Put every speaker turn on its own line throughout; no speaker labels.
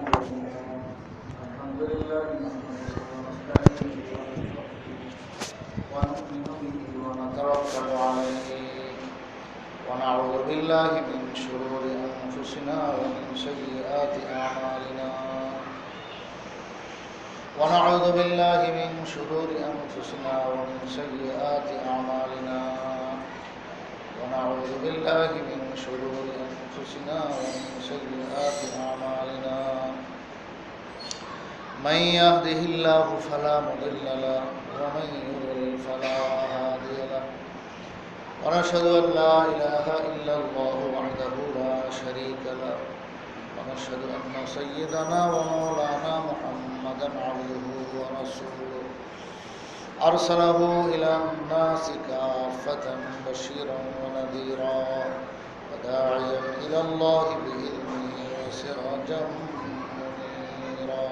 الحمد لله نحمده ونستعينه ونؤمن به ونتوكل عليه ونعوذ بالله من شرور أنفسنا ومن سيئات أعمالنا ونعوذ بالله من شرور أنفسنا ومن سيئات أعمالنا ونعوذ بالله من شرور أنفسنا ومن سيئات أعمالنا من يهده الله فلا مضل له ومن يضلل فلا هادي له ونشهد أن لا إله إلا الله وحده لا شريك له ونشهد أن سيدنا ومولانا محمدا عبده ورسوله أرسله إلى الناس كافة بشيرا ونذيرا وداعيا إلى الله بإذنه وسراجا منيرا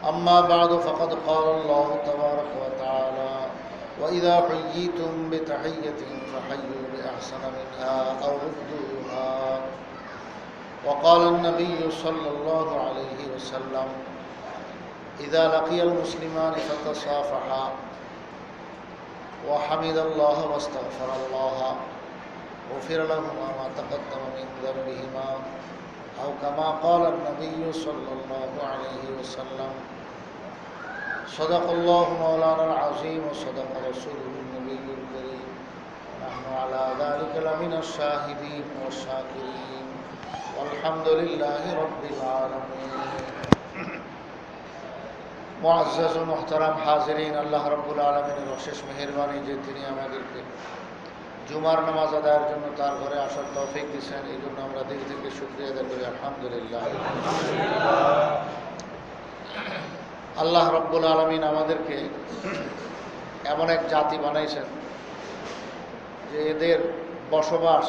أما بعد فقد قال الله تبارك وتعالى وإذا حييتم بتحية فحيوا بأحسن منها أو ردوها وقال النبي صلى الله عليه وسلم إذا لقي المسلمان فتصافحا وحمد الله واستغفر الله غفر لهما ما تقدم من ذنبهما أو كما قال النبي صلى الله عليه وسلم صدق الله مولانا العظيم وصدق رسوله النبي الكريم ونحن على ذلك لمن الشاهدين والشاكرين والحمد لله رب العالمين মুআজ্জাজ ও মুহতারাম হাজিরিন, আল্লাহ রাব্বুল আলামিনের অশেষ মেহেরবানি যে তিনি আমাদেরকে জুমার নামাজ আদায়ের জন্য তার ঘরে আসার তৌফিক দিয়েছেন। এই জন্য আমরা দিল থেকে শুকরিয়া আদায় করি, আলহামদুলিল্লাহ। আল্লাহ রাব্বুল আলামিন আমাদেরকে এমন এক জাতি বানাইছেন যে এদের বসবাস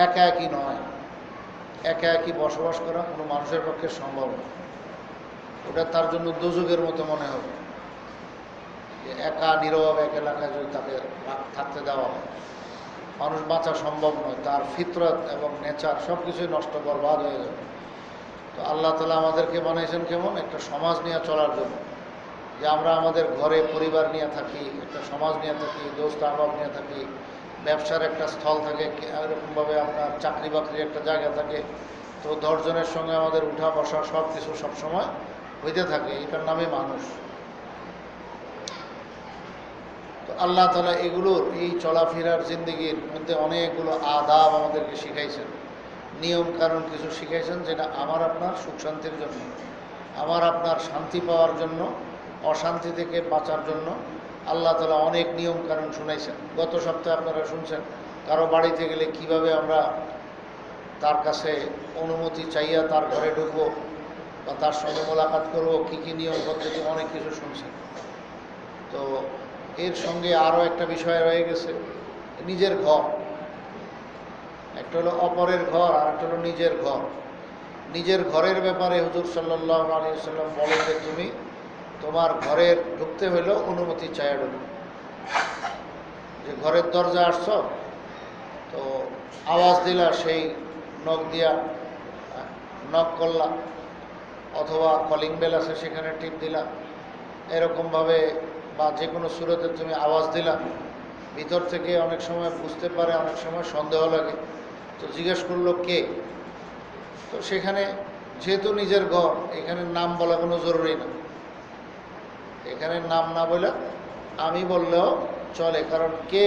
একা একই নয়। একা একই বসবাস করা কোনো মানুষের পক্ষে সম্ভব নয়। ওটা তার জন্য দোজখের মতো মনে হবে যে একা নীরব এক এলাকায় যদি তাকে থাকতে দেওয়া হয়, মানুষ বাঁচা সম্ভব নয়। তার ফিতরত এবং নেচার সব কিছুই নষ্ট বরবাদ হয়ে যাবে। তো আল্লাহ তাআলা আমাদেরকে বানাইছেন কেমন একটা সমাজ নিয়ে চলার জন্য, যে আমরা আমাদের ঘরে পরিবার নিয়ে থাকি, একটা সমাজ নিয়ে থাকি, দোস্ত আহবাব নিয়ে থাকি, ব্যবসার একটা স্থল থাকে, এরকমভাবে আপনার চাকরি বাকরির একটা জায়গা থাকে। তো 10 জনের সঙ্গে আমাদের উঠা বসা সব কিছু সবসময় হইতে থাকে, এটার নামে মানুষ। তো আল্লাহ তাআলা এগুলোর এই চলাফেরার জিন্দেগির মধ্যে অনেকগুলো আদাব আমাদেরকে শিখাইছেন, নিয়ম কানুন কিছু শিখাইছেন, যেটা আমার আপনার সুখ শান্তির জন্য, আমার আপনার শান্তি পাওয়ার জন্য, অশান্তি থেকে বাঁচার জন্য আল্লাহ তাআলা অনেক নিয়ম কানুন শুনাইছেন। গত সপ্তাহে আপনারা শুনছেন কারো বাড়িতে গেলে কিভাবে আমরা তার কাছে অনুমতি চাইয়া তার ঘরে ঢুকবো বা তার সঙ্গে মোলাকাত করবো, কী কী নিয়ম পদ্ধতি, অনেক কিছু শুনছেন। তো এর সঙ্গে আরও একটা বিষয় রয়ে গেছে, নিজের ঘর। একটা হলো অপরের ঘর, আর একটা হলো নিজের ঘর। নিজের ঘরের ব্যাপারে হুজুর সাল্লাল্লাহু আলাইহি ওয়াসাল্লাম বলেন যে তুমি তোমার ঘরের ঢুকতে হইলেও অনুমতি চাইয়া ঢুকবে। যে ঘরের দরজা আসছ, তো আওয়াজ দিলা, সেই নখ দিয়া নক করলা, অথবা কলিং বেল আছে সেখানে টিপ দিলা, এরকমভাবে বা যে কোনো সুরতে তুমি আওয়াজ দিলা। ভিতর থেকে অনেক সময় বুঝতে পারে, অনেক সময় সন্দেহ লাগে, তো জিজ্ঞেস করলো কে। তো সেখানে যেহেতু নিজের ঘর, এখানে নাম বলা কোনো জরুরি না। এখানে নাম না বলে আমি বললেও চলে, কারণ কে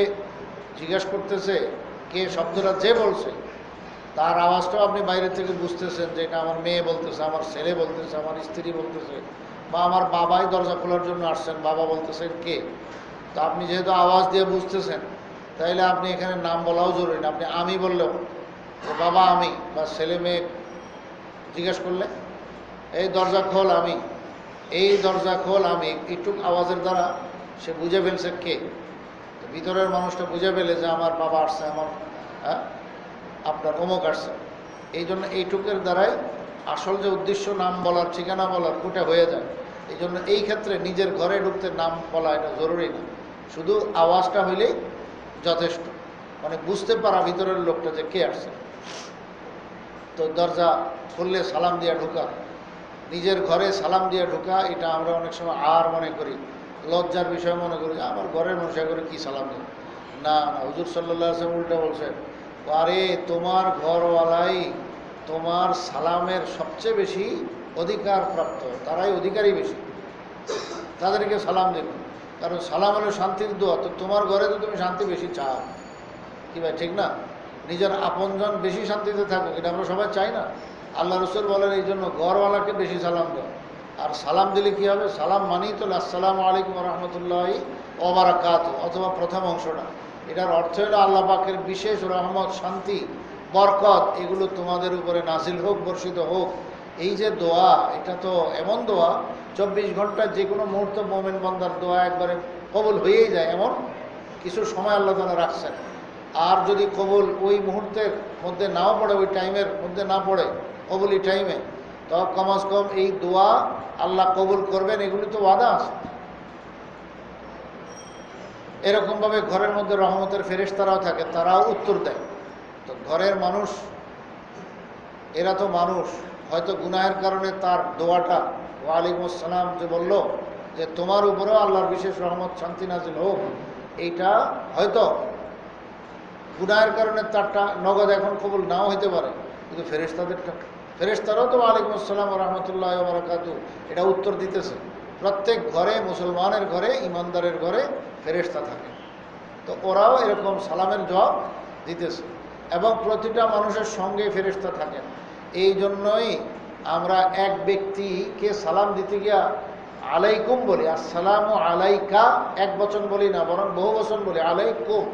জিজ্ঞেস করতেছে, কে শব্দটা যে বলছে তার আওয়াজটাও আপনি বাইরে থেকে বুঝতেছেন যে এটা আমার মেয়ে বলতেছে, আমার ছেলে বলতেছে, আমার স্ত্রী বলতেছে, বা আমার বাবাই দরজা খোলার জন্য আসছেন, বাবা বলতেছেন কে। তো আপনি যেহেতু আওয়াজ দিয়ে বুঝতেছেন, তাইলে আপনি এখানে নাম বলাও জরুরি না। আপনি আমি বললেও, বাবা আমি, বা ছেলে মেয়ে জিজ্ঞেস করলে এই দরজা খোল আমি, এই দরজা খোল আমি, একটু আওয়াজের দ্বারা সে বুঝে ফেলছে কে। তো ভিতরের মানুষটা বুঝে ফেলে যে আমার বাবা আসছে, আমার আপনার অমুক আসছে। এই জন্য এইটুকের দ্বারাই আসল যে উদ্দেশ্য নাম বলার, ঠিকানা বলার, ওটা হয়ে যায়। এই জন্য এই ক্ষেত্রে নিজের ঘরে ঢুকতে নাম বলা এটা জরুরি না, শুধু আওয়াজটা হইলেই যথেষ্ট, মানে বুঝতে পারা ভিতরের লোকটা যে কে আসছে। তো দরজা খুললে সালাম দিয়ে ঢোকা, নিজের ঘরে সালাম দিয়ে ঢোকা, এটা আমরা অনেক সময় আর মনে করি, লজ্জার বিষয় মনে করি, আমার ঘরের মশা করে কি সালাম দেব। না না, হুজুর সাল্লাল্লাহু আলাইহি ওয়াসাল্লাম উল্টা বলছেন, আরে তোমার ঘরওয়ালাই তোমার সালামের সবচেয়ে বেশি অধিকার প্রাপ্ত, তারাই অধিকারী বেশি, তাদেরকে সালাম দেবে। কারণ সালাম হলো শান্তির দোয়া, তো তোমার ঘরে তো তুমি শান্তি বেশি চাও, কি ভাই ঠিক না? নিজের আপনজন বেশি শান্তিতে থাকুক, এটা আমরা সবাই চাই না? আল্লাহ রসুল বলেন এই জন্য ঘরওয়ালাকে বেশি সালাম দাও। আর সালাম দিলে কি হবে? সালাম মানেই তো আসসালামু আলাইকুম রহমতুল্লাহি ওয়া বারাকাতুহু, অথবা প্রথম অংশটা, এটার অর্থ হলো আল্লাহ পাকের বিশেষ রহমত, শান্তি, বরকত এগুলো তোমাদের উপরে নাজিল হোক, বর্ষিত হোক। এই যে দোয়া, এটা তো এমন দোয়া 24 ঘন্টায় যে কোনো মুহূর্ত মোমেন বান্দার দোয়া একবারে কবুল হয়েই যায়, এমন কিছু সময় আল্লাহ তাআলা রাখছেন। আর যদি কবুল ওই মুহূর্তের মধ্যে নাও পড়ে, ওই টাইমের মধ্যে না পড়ে কবুলি টাইমে, তো কমাস কম এই দোয়া আল্লাহ কবুল করবেন, এগুলি তো ওয়াদা আছে। এরকমভাবে ঘরের মধ্যে রহমতের ফেরেশতারাও থাকে, তারাও উত্তর দেয়। তো ঘরের মানুষ, এরা তো মানুষ, হয়তো গুনাহের কারণে তার দোয়াটা, ওয়ালাইকুম আসসালাম যে বলল যে তোমার উপরেও আল্লাহর বিশেষ রহমত শান্তি নাজিল হোক, এইটা হয়তো গুনাহের কারণে তারটা নগদ এখন কবুল নাও হইতে পারে, কিন্তু ফেরেশতারাও তো ওয়ালাইকুম আসসালাম রহমতুল্লাহ বারাকাতুহু এটা উত্তর দিতেছে। প্রত্যেক ঘরে, মুসলমানের ঘরে, ইমানদারের ঘরে ফেরেশতা থাকে, তো ওরাও এরকম সালামের জবাব দিতেছে, এবং প্রতিটা মানুষের সঙ্গে ফেরেশতা থাকেন। এই জন্যই আমরা এক ব্যক্তিকে সালাম দিতে গিয়া আলাইকুম বলি, আসসালামু আলাইকা এক বচন বলি না, বরং বহু বচন বলি, আলাইকুম।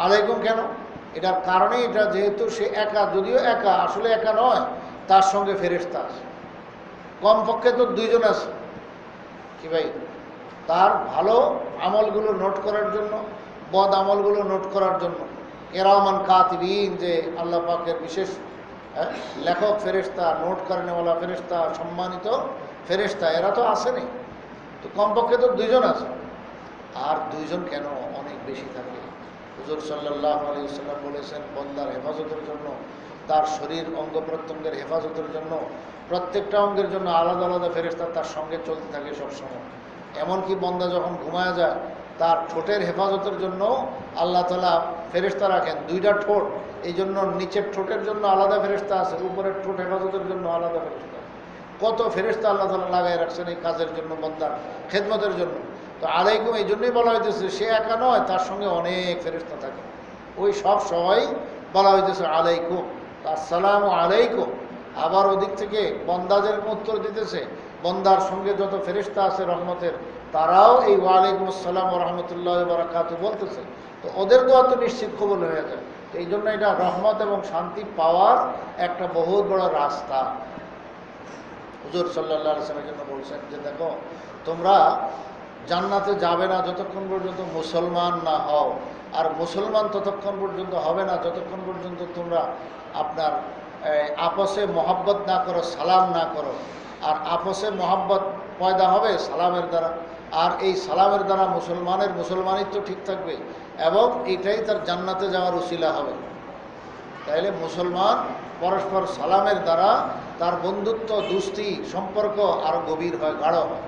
আলাইকুম কেন? এটার কারণে এটা, যেহেতু সে একা, যদিও একা, আসলে একা নয়, তার সঙ্গে ফেরেশতা আছে, কমপক্ষে তো দুইজন আছে, কি ভাই? তার ভালো আমলগুলো নোট করার জন্য, বদ আমলগুলো নোট করার জন্য কেরামান কাতিবিন, যে আল্লাহ পাকের বিশেষ লেখক ফেরেশতা, নোট করেনেওয়ালা ফেরেশতা, সম্মানিত ফেরেশতা, এরা তো আসেনি, তো কমপক্ষে তো দুইজন আছে। আর দুইজন কেন, অনেক বেশি থাকে। হুজুর সাল্লাল্লাহু আলাইহি ওয়াসাল্লাম বলেছেন, বন্দার হেফাজতের জন্য, তার শরীর অঙ্গ প্রত্যঙ্গের হেফাজতের জন্য, প্রত্যেকটা অঙ্গের জন্য আলাদা আলাদা ফেরেশতা তার সঙ্গে চলতে থাকে সবসময়। এমনকি বন্দা যখন ঘুমায় যায়, তার ঠোঁটের হেফাজতের জন্য আল্লাহ তাআলা ফেরেশতা রাখেন, দুইটা ঠোঁট, এই জন্য নিচের ঠোঁটের জন্য আলাদা ফেরেশতা আছে, উপরের ঠোঁট হেফাজতের জন্য আলাদা ফেরেশতা। কত ফেরেশতা আল্লাহ তাআলা লাগাই রাখছেন এই কাজের জন্য, বন্দার খেদমতের জন্য। তো আলাইকুম এই জন্যই বলা হইতেছে, সে একা নয়, তার সঙ্গে অনেক ফেরেশতা থাকে, ওই সব সবাই বলা হইতেছে আলাইকুম, আসসালামু আলাইকুম। আবার ওদিক থেকে বন্দাদের উত্তর দিতেছে, বন্দার সঙ্গে যত ফেরেশতা আছে রহমতের, তারাও এই ওয়ালাইকুম আসসালাম রহমতুল্লাহ বারাকাতুহু বলতেছে, তো ওদের দোয়া তো নিশ্চিত কবুল হয়ে যায়। তো এই জন্য এটা রহমত এবং শান্তি পাওয়ার একটা বহুত বড় রাস্তা। হুজুর সাল্লাল্লাহু আলাইহি ওয়াসাল্লাম জন্য বলছেন যে দেখো, তোমরা জান্নাতে যাবে না যতক্ষণ পর্যন্ত মুসলমান না হও, আর মুসলমান ততক্ষণ পর্যন্ত হবে না যতক্ষণ পর্যন্ত তোমরা আপনার আপসে মহব্বত না করো, সালাম না করো। আর আপসে মহব্বত পয়দা হবে সালামের দ্বারা, আর এই সালামের দ্বারা মুসলমানের মুসলমানিত্ব ঠিক থাকবে, এবং এটাই তার জান্নাতে যাওয়ার উসিলা হবে। তাইলে মুসলমান পরস্পর সালামের দ্বারা তার বন্ধুত্ব, দুস্তি সম্পর্ক আরও গভীর হয়, গাঢ় হয়।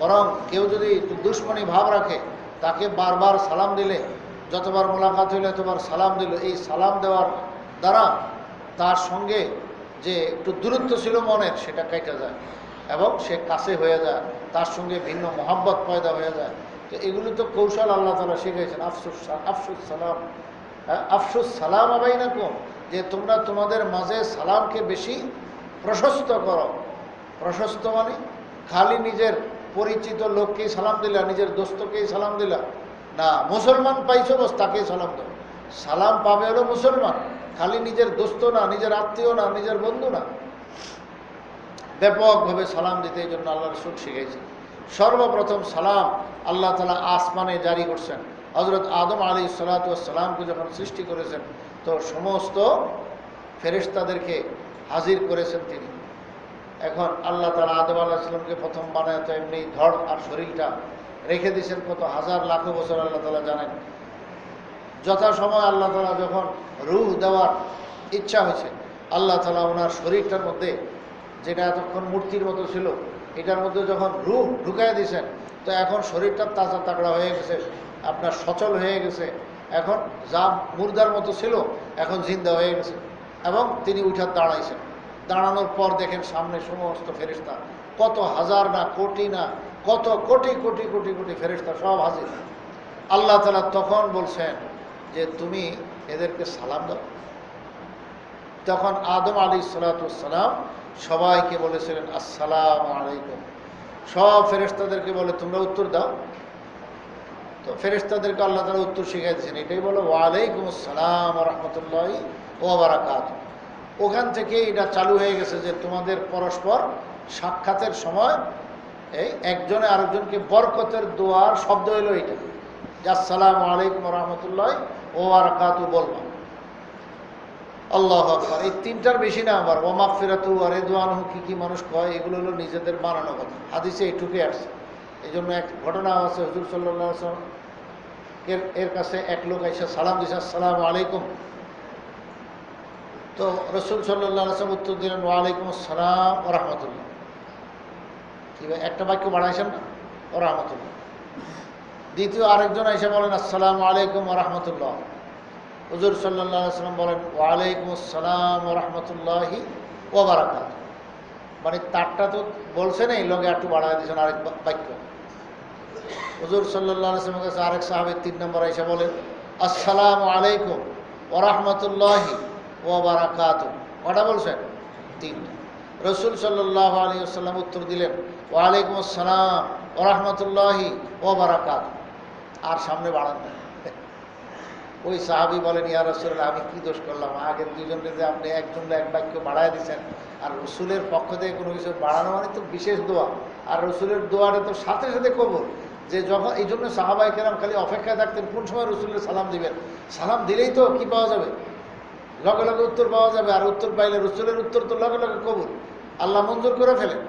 বরং কেউ যদি দুশ্মনী ভাব রাখে, তাকে বারবার সালাম দিলে, যতবার মোলাকাত হইলে এতবার সালাম দিল, এই সালাম দেওয়ার দ্বারা তার সঙ্গে যে একটু দূরত্ব ছিল মনের, সেটা কেটে যায় এবং সে কাছে হয়ে যায়, তার সঙ্গে ভিন্ন মহব্বত পয়দা হয়ে যায়। তো এগুলি তো কৌশল আল্লাহ তাআলা শিখিয়েছেন। আফসুস সালাম, আফসুস সালাম বাইনাকুম, যে তোমরা তোমাদের মাঝে সালামকে বেশি প্রশস্ত করো। প্রশস্ত মানে খালি নিজের পরিচিত লোককেই সালাম দিলা, নিজের দোস্তকেই সালাম দিলা না, মুসলমান পাইছো বস তাকেই সালাম দাও। সালাম পাবে হলো মুসলমান, খালি নিজের দোস্ত না, নিজের আত্মীয় না, নিজের বন্ধু না, ব্যাপকভাবে সালাম দিতে। এই জন্য আল্লাহ রাসূল শিখাইছেন। সর্বপ্রথম সালাম আল্লাহ তাআলা আসমানে জারি করছেন। হযরত আদম আলাইহিস সালাতু ওয়াস সালামকে যখন সৃষ্টি করেছেন, তো সমস্ত ফেরেশতাদেরকে হাজির করেছেন তিনি। এখন আল্লাহ তাআলা আদম আলাইহিস সালামকে প্রথম বানায় তো এমনি ধড় আর শরীরটা রেখে দিয়েছেন কত হাজার লাখ বছর, আল্লাহ তাআলা জানেন। যথাসময় আল্লাহ তাআলা যখন রূহ দেওয়ার ইচ্ছা হয়েছে, আল্লাহ তাআলা ওনার শরীরটার মধ্যে, যেটা এতক্ষণ মূর্তির মতো ছিল, এটার মধ্যে যখন রূহ ঢুকাই দিয়েছেন, তো এখন শরীরটা তাজা তাগড়া হয়ে গেছে, আপনার সচল হয়ে গেছে। এখন যা মুর্দার মতো ছিল এখন জিন্দা হয়ে গেছে। এবং তিনি উঠে দাঁড়াইছেন। দাঁড়ানোর পর দেখেন সামনে সমস্ত ফেরেশতা, কত হাজার না কোটি না কত কোটি কোটি কোটি কোটি ফেরেশতা সব হাজির। আল্লাহ তাআলা তখন বলছেন যে তুমি এদেরকে সালাম দাও। তখন আদম আলাইহিস সালাম সবাইকে বলেছিলেন আসসালামু আলাইকুম। সব ফেরেশতাদেরকে বলে তোমরা উত্তর দাও। তো ফেরেশতাদেরকে আল্লাহ তাআলা উত্তর শিখিয়ে দিয়েছেন, এটাই বলো ওয়ালাইকুম আসসালাম ওয়া রাহমাতুল্লাহি ওয়া বারাকাতুহু। ওখান থেকে এটা চালু হয়ে গেছে যে তোমাদের পরস্পর সাক্ষাতের সময় এই একজনে আরেকজনকে বরকতের দোয়ার শব্দ এলো এটা, যে আসসালামু আলাইকুম ওয়া রাহমাতুল্লাহি ওয়া বারাকাতুহু বলবা। আল্লাহু আকবার। এই তিনটার বেশি না আবার ওয়া মাগফিরাতু ওয়া রিদওয়ানুহু কি মানুষ কয়, এগুলো হলো নিজেদের বানানো কথা। হাদিসে এইটুকুই আসছে। এই জন্য এক ঘটনা আছে, হুজুর সাল্লাল্লাহু আলাইহি ওয়াসাল্লাম এর কাছে এক লোক এসে সালাম দিয়েছে আসসালামু আলাইকুম। তো রাসূল সাল্লাল্লাহু আলাইহি ওয়াসাল্লাম উত্তর দিলেন ওয়ালাইকুম আসসালাম ওয়া রাহমাতুল্লাহ। কি একটা বাক্য বাড়াইছেন না, ওয়া রাহমাতুল্লাহ। দ্বিতীয় আরেকজন এসে বলেন আসসালামু আলাইকুম ওয়া রাহমাতুল্লাহ। হুজুর সাল্লাল্লাহু আলাইহি ওয়াসাল্লাম বলেন ওয়ালাইকুম আসসালাম ওয়া রাহমাতুল্লাহি ওয়া বারাকাতুহু। মানে তারটা তো বলছেন, এই লগে একটু বাড়ায় দিয়েছেন আরেক বাক্য। হুজুর সাল্লাল্লাহু আলাইহি ওয়াসাল্লামের কাছে আরেক সাহাবী 3 নম্বর এসে বলেন আসসালামু আলাইকুম ওয়া রাহমাতুল্লাহি ওয়া বারাকাতুহু। কটা বলছেন? 3। রাসূল সাল্লাল্লাহু আলাইহি ওয়াসাল্লাম উত্তর দিলেন ওয়ালাইকুম আসসালাম ওয়া রাহমাতুল্লাহি ওয়া বারাকাতুহু। আর সামনে বাড়ান না। ওই সাহাবী বলেন ইয়া রাসূলুল্লাহ, আমি কি দোষ করলাম? আগের দুইজনকে যে আপনি একজনকে এক বাক্য বাড়ায় দিচ্ছেন, আর রসুলের পক্ষ থেকে কোনো কিছু বাড়ানো মানে তো বিশেষ দোয়া, আর রসুলের দোয়াটা তো সাথে সাথে কবুল। যে যখন এই জন্য সাহাবায়ে কেরাম খালি অপেক্ষায় থাকতেন কোন সময় রসুলের সালাম দিবেন। সালাম দিলেই তো কি পাওয়া যাবে, লগে লগে উত্তর পাওয়া যাবে। আর উত্তর পাইলে রসুলের উত্তর তো লগে লগে কবুল, আল্লাহ মঞ্জুর করে ফেলেন,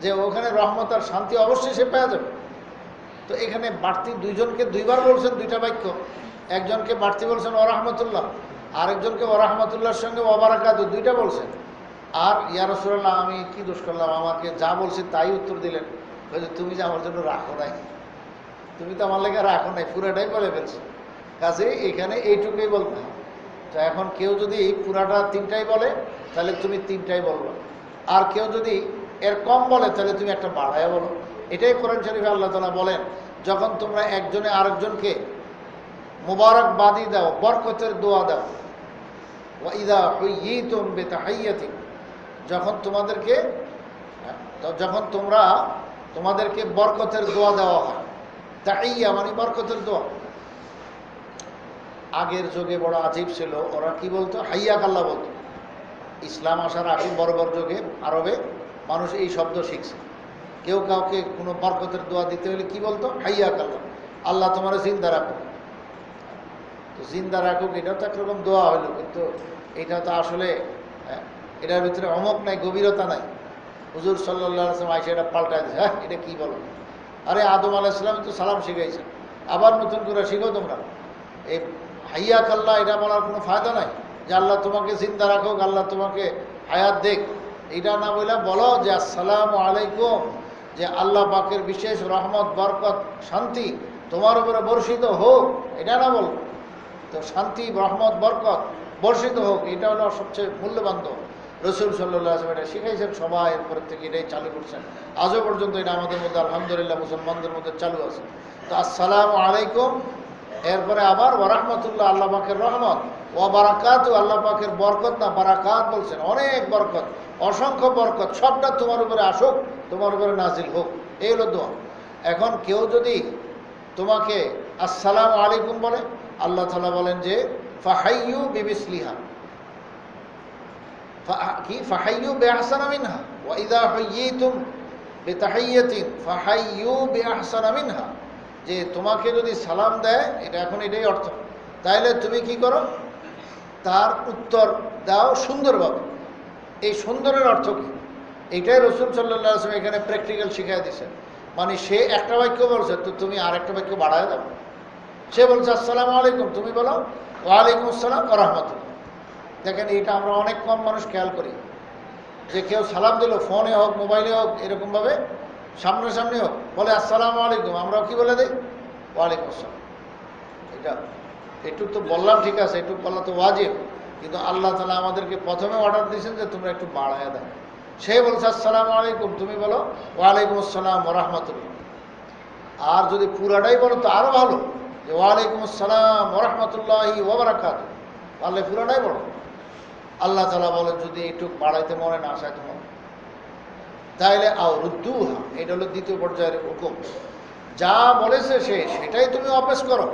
যে ওখানে রহমত আর শান্তি অবশ্যই সে পাওয়া যাবে। তো এখানে বাড়তি দুইজনকে দুইবার বলছেন, দুইটা বাক্য। একজনকে বাড়তি বলছেন ওয়া রাহমাতুল্লাহ, আরেকজনকে ওয়া রাহমাতুল্লাহর সঙ্গে ওয়া বারাকাতুহু, দুইটা বলছেন। আর ইয়া রাসূলুল্লাহ, আমি কি দোষ করলাম? আমাকে যা বলছি তাই উত্তর দিলেন। বলছে তুমি যে আমার জন্য রাখো নাই, তুমি তো আমার লেগে রাখো নাই, পুরাটাই বলে ফেলছো। কাজে এখানে এইটুকুই বলতে হবে। তো এখন কেউ যদি পুরাটা 3টাই বলে তাহলে তুমি 3টাই বলবা, আর কেউ যদি এর কম বলে তাহলে তুমি একটা বাড়ায় বলো। এটাই কোরআন শরীফে আল্লাহ তাআলা বলেন, যখন তোমরা একজনে আরেকজনকে মুবারকবাদি দাও, বরকতের দোয়া দাও, ওয়া ইযা হুয়্যিতুম বিতাহিয়্যাতিন, যখন তোমাদেরকে বরকতের দোয়া দেওয়া হয়। তাহিয়্যা মানে বরকতের দোয়া। আগের যুগে বড় আজীব ছিল, ওরা কি বলতো? হাইয়াক আল্লাহ বলতো। ইসলাম আসার আগে বড় বড় যুগে আরবে মানুষ এই শব্দ শিখছে। কেউ কাউকে কোনো বরকতের দোয়া দিতে হলে কি বলতো? হাইয়াক আল্লাহ, আল্লাহ তোমার জিন্দা রাখো। তো জিন্দা রাখুক এটাও তো একরকম দোয়া হলো, কিন্তু এটা তো আসলে এটার ভিতরে অমক নাই, গভীরতা নাই। হুজুর সাল্লাল্লাহু আলাইহি ওয়াসাল্লাম আইসা এটা পাল্টায় দিয়েছে, হ্যাঁ এটা কী বলো? আরে আদম আলাইহিস সালাম তো সালাম শিখাইছেন, আবার নতুন করে শিখো তোমরা। এই হাইয়াক আল্লাহ এটা বলার কোনো ফায়দা নাই, যে আল্লাহ তোমাকে জিন্দা রাখুক, আল্লাহ তোমাকে হায়াত দেখ। এটা না বলো যে আসসালামু আলাইকুম, যে আল্লাহ পাকের বিশেষ রহমত, বরকত, শান্তি তোমার উপরে বর্ষিত হোক। এটা না বল, তো শান্তি, রহমত, বরকত বর্ষিত হোক, এটা হলো সবচেয়ে মূল্যবান। রসুল সাল্লাল্লাহু আলাইহি ওয়াসাল্লাম এটা শিখাইছেন, সবাই এরপর থেকে এটাই চালু করছেন। আজও পর্যন্ত এটা আমাদের মধ্যে আলহামদুলিল্লাহ মুসলমানদের মধ্যে চালু আছে। তো আসসালামু আলাইকুম, এরপরে আবার ওয়া রাহমাতুল্লাহ, আল্লাহ পাকের রহমত, ওয়া বারাকাতুহু, আল্লাহ পাকের বরকত না বারাকাত বলছেন, অনেক বরকত, অসংখ্য বরকত, সবটা তোমার উপরে আসুক, তোমার উপরে নাজিল হোক। এই হলো দোয়া। এখন কেউ যদি তোমাকে আসসালামু আলাইকুম বলে, আল্লাহ তাআলা বলেন যে ফাহাইয়ু বিমিসলিহা, ফাহাইয়ু বিআহসানা মিনহা ওয়া ইযা হুয়্যিতুম বিতাহিয়্যাতিন ফাহাইয়ু বিআহসানা মিনহা, যে তোমাকে যদি সালাম দেয়, এটা এখন এটাই অর্থ, তাইলে তুমি কি করো? তার উত্তর দাও সুন্দরভাবে। এই সুন্দরের অর্থ কি? এইটাই রাসূল সাল্লাল্লাহু আলাইহি ওয়াসাল্লাম এখানে প্র্যাকটিক্যাল শিখাই দিয়েছেন। মানে সে একটা বাক্য বলছে, তো তুমি আরেকটা বাক্য বাড়ায় দাও। সে বলছে আসসালামু আলাইকুম, তুমি বলো ওয়ালাইকুম আসসালাম ওয়া রাহমাতুল্লাহ। দেখেন এটা আমরা অনেক কম মানুষ খেয়াল করি, যে কেউ সালাম দিল ফোনে হোক মোবাইলে হোক এরকমভাবে সামনাসামনি হোক, বলে আসসালামু আলাইকুম, আমরাও কি বলে দিই ওয়ালাইকুম আসসালাম। এটা একটু তো বললাম ঠিক আছে, একটু বলা তো ওয়াজিব, কিন্তু আল্লাহ তাআলা আমাদেরকে প্রথমে অর্ডার দিয়েছেন যে তোমরা একটু বাড়ায় দাও। সে বলছে আসসালামু আলাইকুম, তুমি বলো ওয়ালাইকুম আসসালাম ওয়া রাহমাতুল্লাহ। আর যদি পুরাটাই বলো তো আরো ভালো, যে ওয়ালাইকুম আসসালাম ওয়া রাহমাতুল্লাহি ওয়া বারাকাতুহু, পারলে পুরাটাই বলো। আল্লাহ তাআলা বলেন যদি একটু বাড়াইতে মনে না আসে তোমার, তাইলে আও রুদ্দুহা, এটা হলো দ্বিতীয় পর্যায়ের হুকুম। যা বলেছে সে সেটাই তুমি অপেশ করো,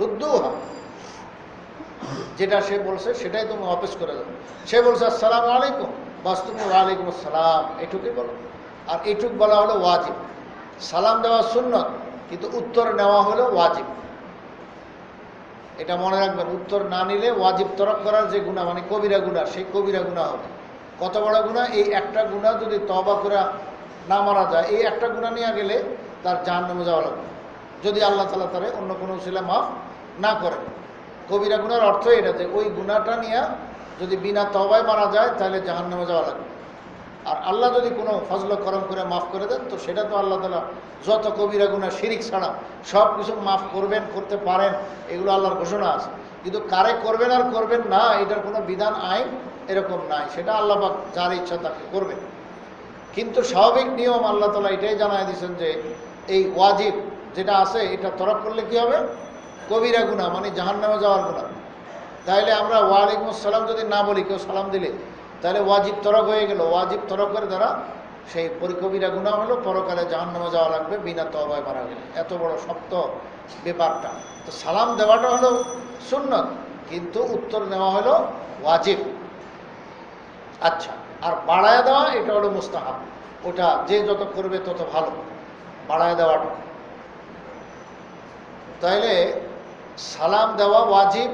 রুদ্দুহা, যেটা সে বলছে সেটাই তুমি অপেশ করে দাও। সে বলছে আসসালামু আলাইকুম, বাস তুমি ওয়ালাইকুম আসসালাম এটুকুই বলো। আর এটুক বলা হলো ওয়াজিব। সালাম দেওয়া সুন্নত, কিন্তু উত্তর নেওয়া হলো ওয়াজিব। এটা মনে রাখবেন, উত্তর না নিলে ওয়াজিব তরক করার যে গুনাহ, মানে কবিরা গুনাহ, সেই কবিরা গুনাহ হবে। কত বড় গুনাহ? এই একটা গুনাহ যদি তওবা করে না মারা যায়, এই একটা গুনাহ নিয়ে গেলে তার জাহান্নামে যাওয়া লাগবে, যদি আল্লাহ তাআলা তারে অন্য কোনো উসিলা মাফ না করেন। কবিরা গুনার অর্থ এটা যে ওই গুনাহটা নিয়ে যদি বিনা তওবায় মারা যায় তাহলে জাহান্নামে যাওয়া লাগবে। আর আল্লাহ যদি কোনো ফজল করম করে মাফ করে দেন, তো সেটা তো আল্লাহ তাআলা যত কবিরা গুনাহ শিরিক ছাড়া সব কিছু মাফ করবেন, করতে পারেন, এগুলো আল্লাহর ঘোষণা আছে। কিন্তু কারে করবেন আর করবেন না এটার কোনো বিধান আইন এরকম নাই, সেটা আল্লাহ পাক যার ইচ্ছা তাকে করবেন। কিন্তু স্বাভাবিক নিয়ম আল্লাহ তাআলা এটাই জানায় দিয়েছেন যে এই ওয়াজিব যেটা আছে এটা তরক করলে কি হবে? কবিরা গুনাহ, মানে জাহান্নামে যাওয়ার গুনাহ। তাইলে আমরা ওয়ালাইকুম আসসালাম যদি না বলি, কেউ সালাম দিলে, তাহলে ওয়াজিব তরক হয়ে গেল। ওয়াজিব তরক করে দ্বারা সেই পরিকবিরা গুনাহ হলো, পরকালে জাহান্নামে যাওয়া লাগবে বিনা তওবায় মারা গেলে। এত বড় শক্ত ব্যাপারটা। তো সালাম দেওয়াটা হলো সুন্নত, কিন্তু উত্তর নেওয়া হলো ওয়াজিব। আচ্ছা, আর বাড়ায় দেওয়া এটা হলো মুস্তাহাব। ওটা যে যত করবে তত ভালো, বাড়ায় দেওয়াটা। তাইলে সালাম দেওয়া ওয়াজিব,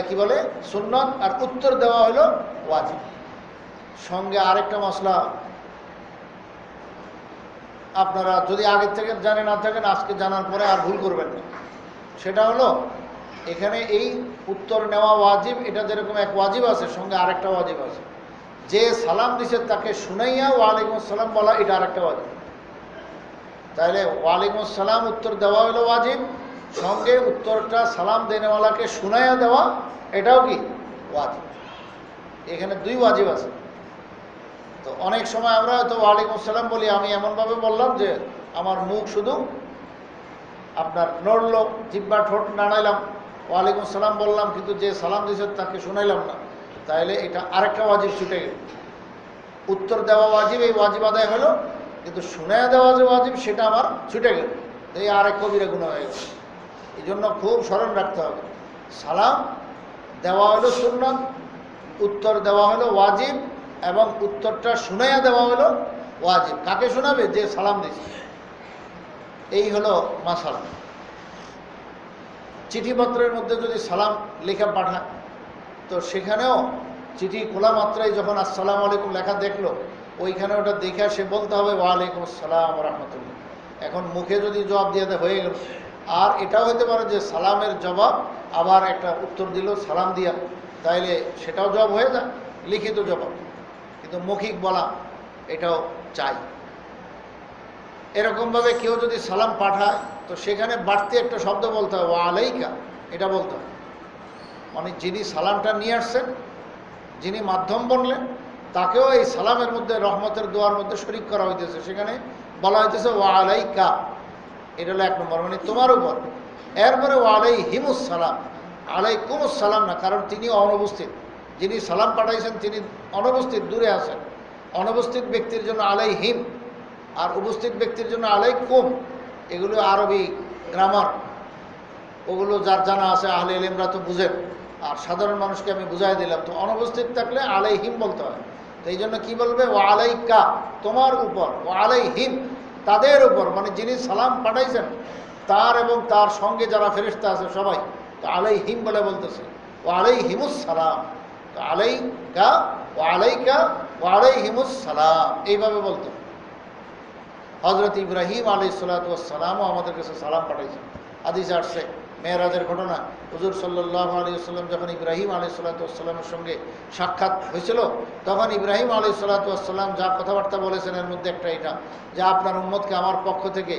কি বলে সুন্নত, আর উত্তর দেওয়া হলো ওয়াজিব। সঙ্গে আরেকটা মশলা আপনারা যদি আগের থেকে জানে না থাকেন, আজকে জানার পরে আর ভুল করবেন না। সেটা হলো এখানে এই উত্তর নেওয়া ওয়াজিব, এটা যেরকম এক ওয়াজিব আছে, সঙ্গে আরেকটা ওয়াজিব আছে। যে সালাম দিছে তাকে শুনাইয়া ওয়ালাইকুম আসসালাম বলা, এটা আরেকটা ওয়াজিব। তাহলে ওয়ালাইকুম আসসালাম উত্তর দেওয়া হলো ওয়াজিব, সঙ্গে উত্তরটা সালাম দেনেওয়ালাকে শুনাইয়া দেওয়া, এটাও কি ওয়াজিব। এখানে দুই ওয়াজিব আছে। তো অনেক সময় আমরা হয়তো ওয়ালাইকুম আসসালাম বলি, আমি এমনভাবে বললাম যে আমার মুখ শুধু আপনার নড়লো, জিহ্বা ঠোঁট নাড়াইলাম, ওয়ালাইকুম আসসালাম বললাম, কিন্তু যে সালাম দিয়েছে তাকে শুনাইলাম না। তাইলে এটা আরেকটা ওয়াজিব ছুটে গেল। উত্তর দেওয়া ওয়াজিব, এই ওয়াজিব আদায় হলো, কিন্তু শুনাইয়া দেওয়া যে ওয়াজিব সেটা আমার ছুটে গেল। এই আরেক কবিরা গুনাহ হয়ে গেল। এই জন্য খুব স্মরণ রাখতে হবে, সালাম দেওয়া হলো সুন্নাত, উত্তর দেওয়া হলো ওয়াজিব, এবং উত্তরটা শুনাইয়া দেওয়া হলো ওয়াজিব। কাকে শোনাবে? যে সালাম দিচ্ছে। এই হলো মাসালা। চিঠিপত্রের মধ্যে যদি সালাম লেখা পাঠায়, তো সেখানেও চিঠি খোলা মাত্রাই যখন আসসালামু আলাইকুম লেখা দেখলো, ওইখানে ওটা দেখে সে বলতে হবে ওয়ালাইকুম আসসালাম ওয়া রাহমাতুল্লাহ। এখন মুখে যদি জবাব দিয়ে হয়ে গেল। আর এটাও হতে পারে যে সালামের জবাব আবার একটা উত্তর দিল সালাম দিয়া, তাইলে সেটাও জবাব হয়ে যায়, লিখিত জবাব। কিন্তু মৌখিক বলা এটাও চাই। এরকমভাবে কেউ যদি সালাম পাঠায়, তো সেখানে বাড়তি একটা শব্দ বলতে হবে, ওয়ালাইকা, এটা বলতে হবে। মানে যিনি সালামটা নিয়ে আসছেন, যিনি মাধ্যম বললেন, তাকেও এই সালামের মধ্যে রহমতের দোয়ার মধ্যে শরীক করা হইতেছে। সেখানে বলা হইতেছে ওয়ালাইকা, এটা হলো এক নম্বর, মানে তোমার উপর। এরপরে ওয়ালাইহিমুস সালাম, আলাইকুমুস সালাম না, কারণ তিনি অনুপস্থিত। যিনি সালাম পাঠাইছেন তিনি অনুপস্থিত, দূরে আছেন। অনুপস্থিত ব্যক্তির জন্য আলাইহিম, আর উপস্থিত ব্যক্তির জন্য আলাইকুম। এগুলো আরবি গ্রামার, ওগুলো যার জানা আছে আহলে ইলমরা তো বুঝেন, আর সাধারণ মানুষকে আমি বুঝাই দিলাম। তো অনুপস্থিত থাকলে আলাইহিম বলতে হয়। তো এই জন্য কী বলবে? ওয়ালাইকা, তোমার উপর, ওয়ালাইহিম, তাদের উপর, মানে যিনি সালাম পাঠাইছেন তার এবং তার সঙ্গে যারা ফেরেশতা আছে সবাই। তো আলাইহিম বলে বলতেছে, ওয়ালাইহিমুস সালাম। তো আলাইকা, ওয়ালাইকা, ওয়ালাইহিমুস সালাম, এইভাবে বলতে। হযরত ইব্রাহিম আলাইহিস সালাতু ওয়াস সালামও আমাদের কাছে সালাম পাঠাইছেন। হাদিসে আসছে মেরাজের ঘটনা। হুজুর সাল্লাল্লাহু আলাইহি ওয়াসাল্লাম যখন ইব্রাহিম আলাইহিস সালাতু ওয়াস সালামের সঙ্গে সাক্ষাৎ হয়েছিল, তখন ইব্রাহিম আলাইহিস সালাতু ওয়াস সালাম যা কথাবার্তা বলেছেন এর মধ্যে একটা এটা যে আপনার উম্মতকে আমার পক্ষ থেকে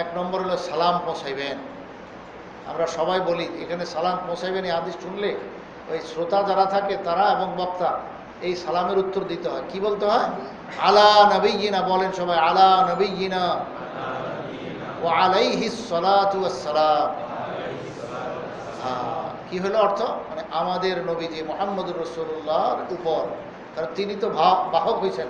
1 নম্বর হলো সালাম পৌঁছাইবেন। আমরা সবাই বলি এখানে সালাম পৌঁছাইবেন, এই হাদিস শুনলে ওই শ্রোতা যারা থাকে তারা এবং বক্তা এই সালামের উত্তর দিতে হয়। কি বলতে হয়? আলা নবিয়িনা, বলেন সবাই, আলা নবিয়িনা ওয়া আলাইহিস সালাতু ওয়াস সালাম। কি হলো অর্থ? মানে আমাদের নবীজি মুহাম্মদুর রাসূলুল্লাহর উপর, কারণ তিনি তো বাহক হয়েছেন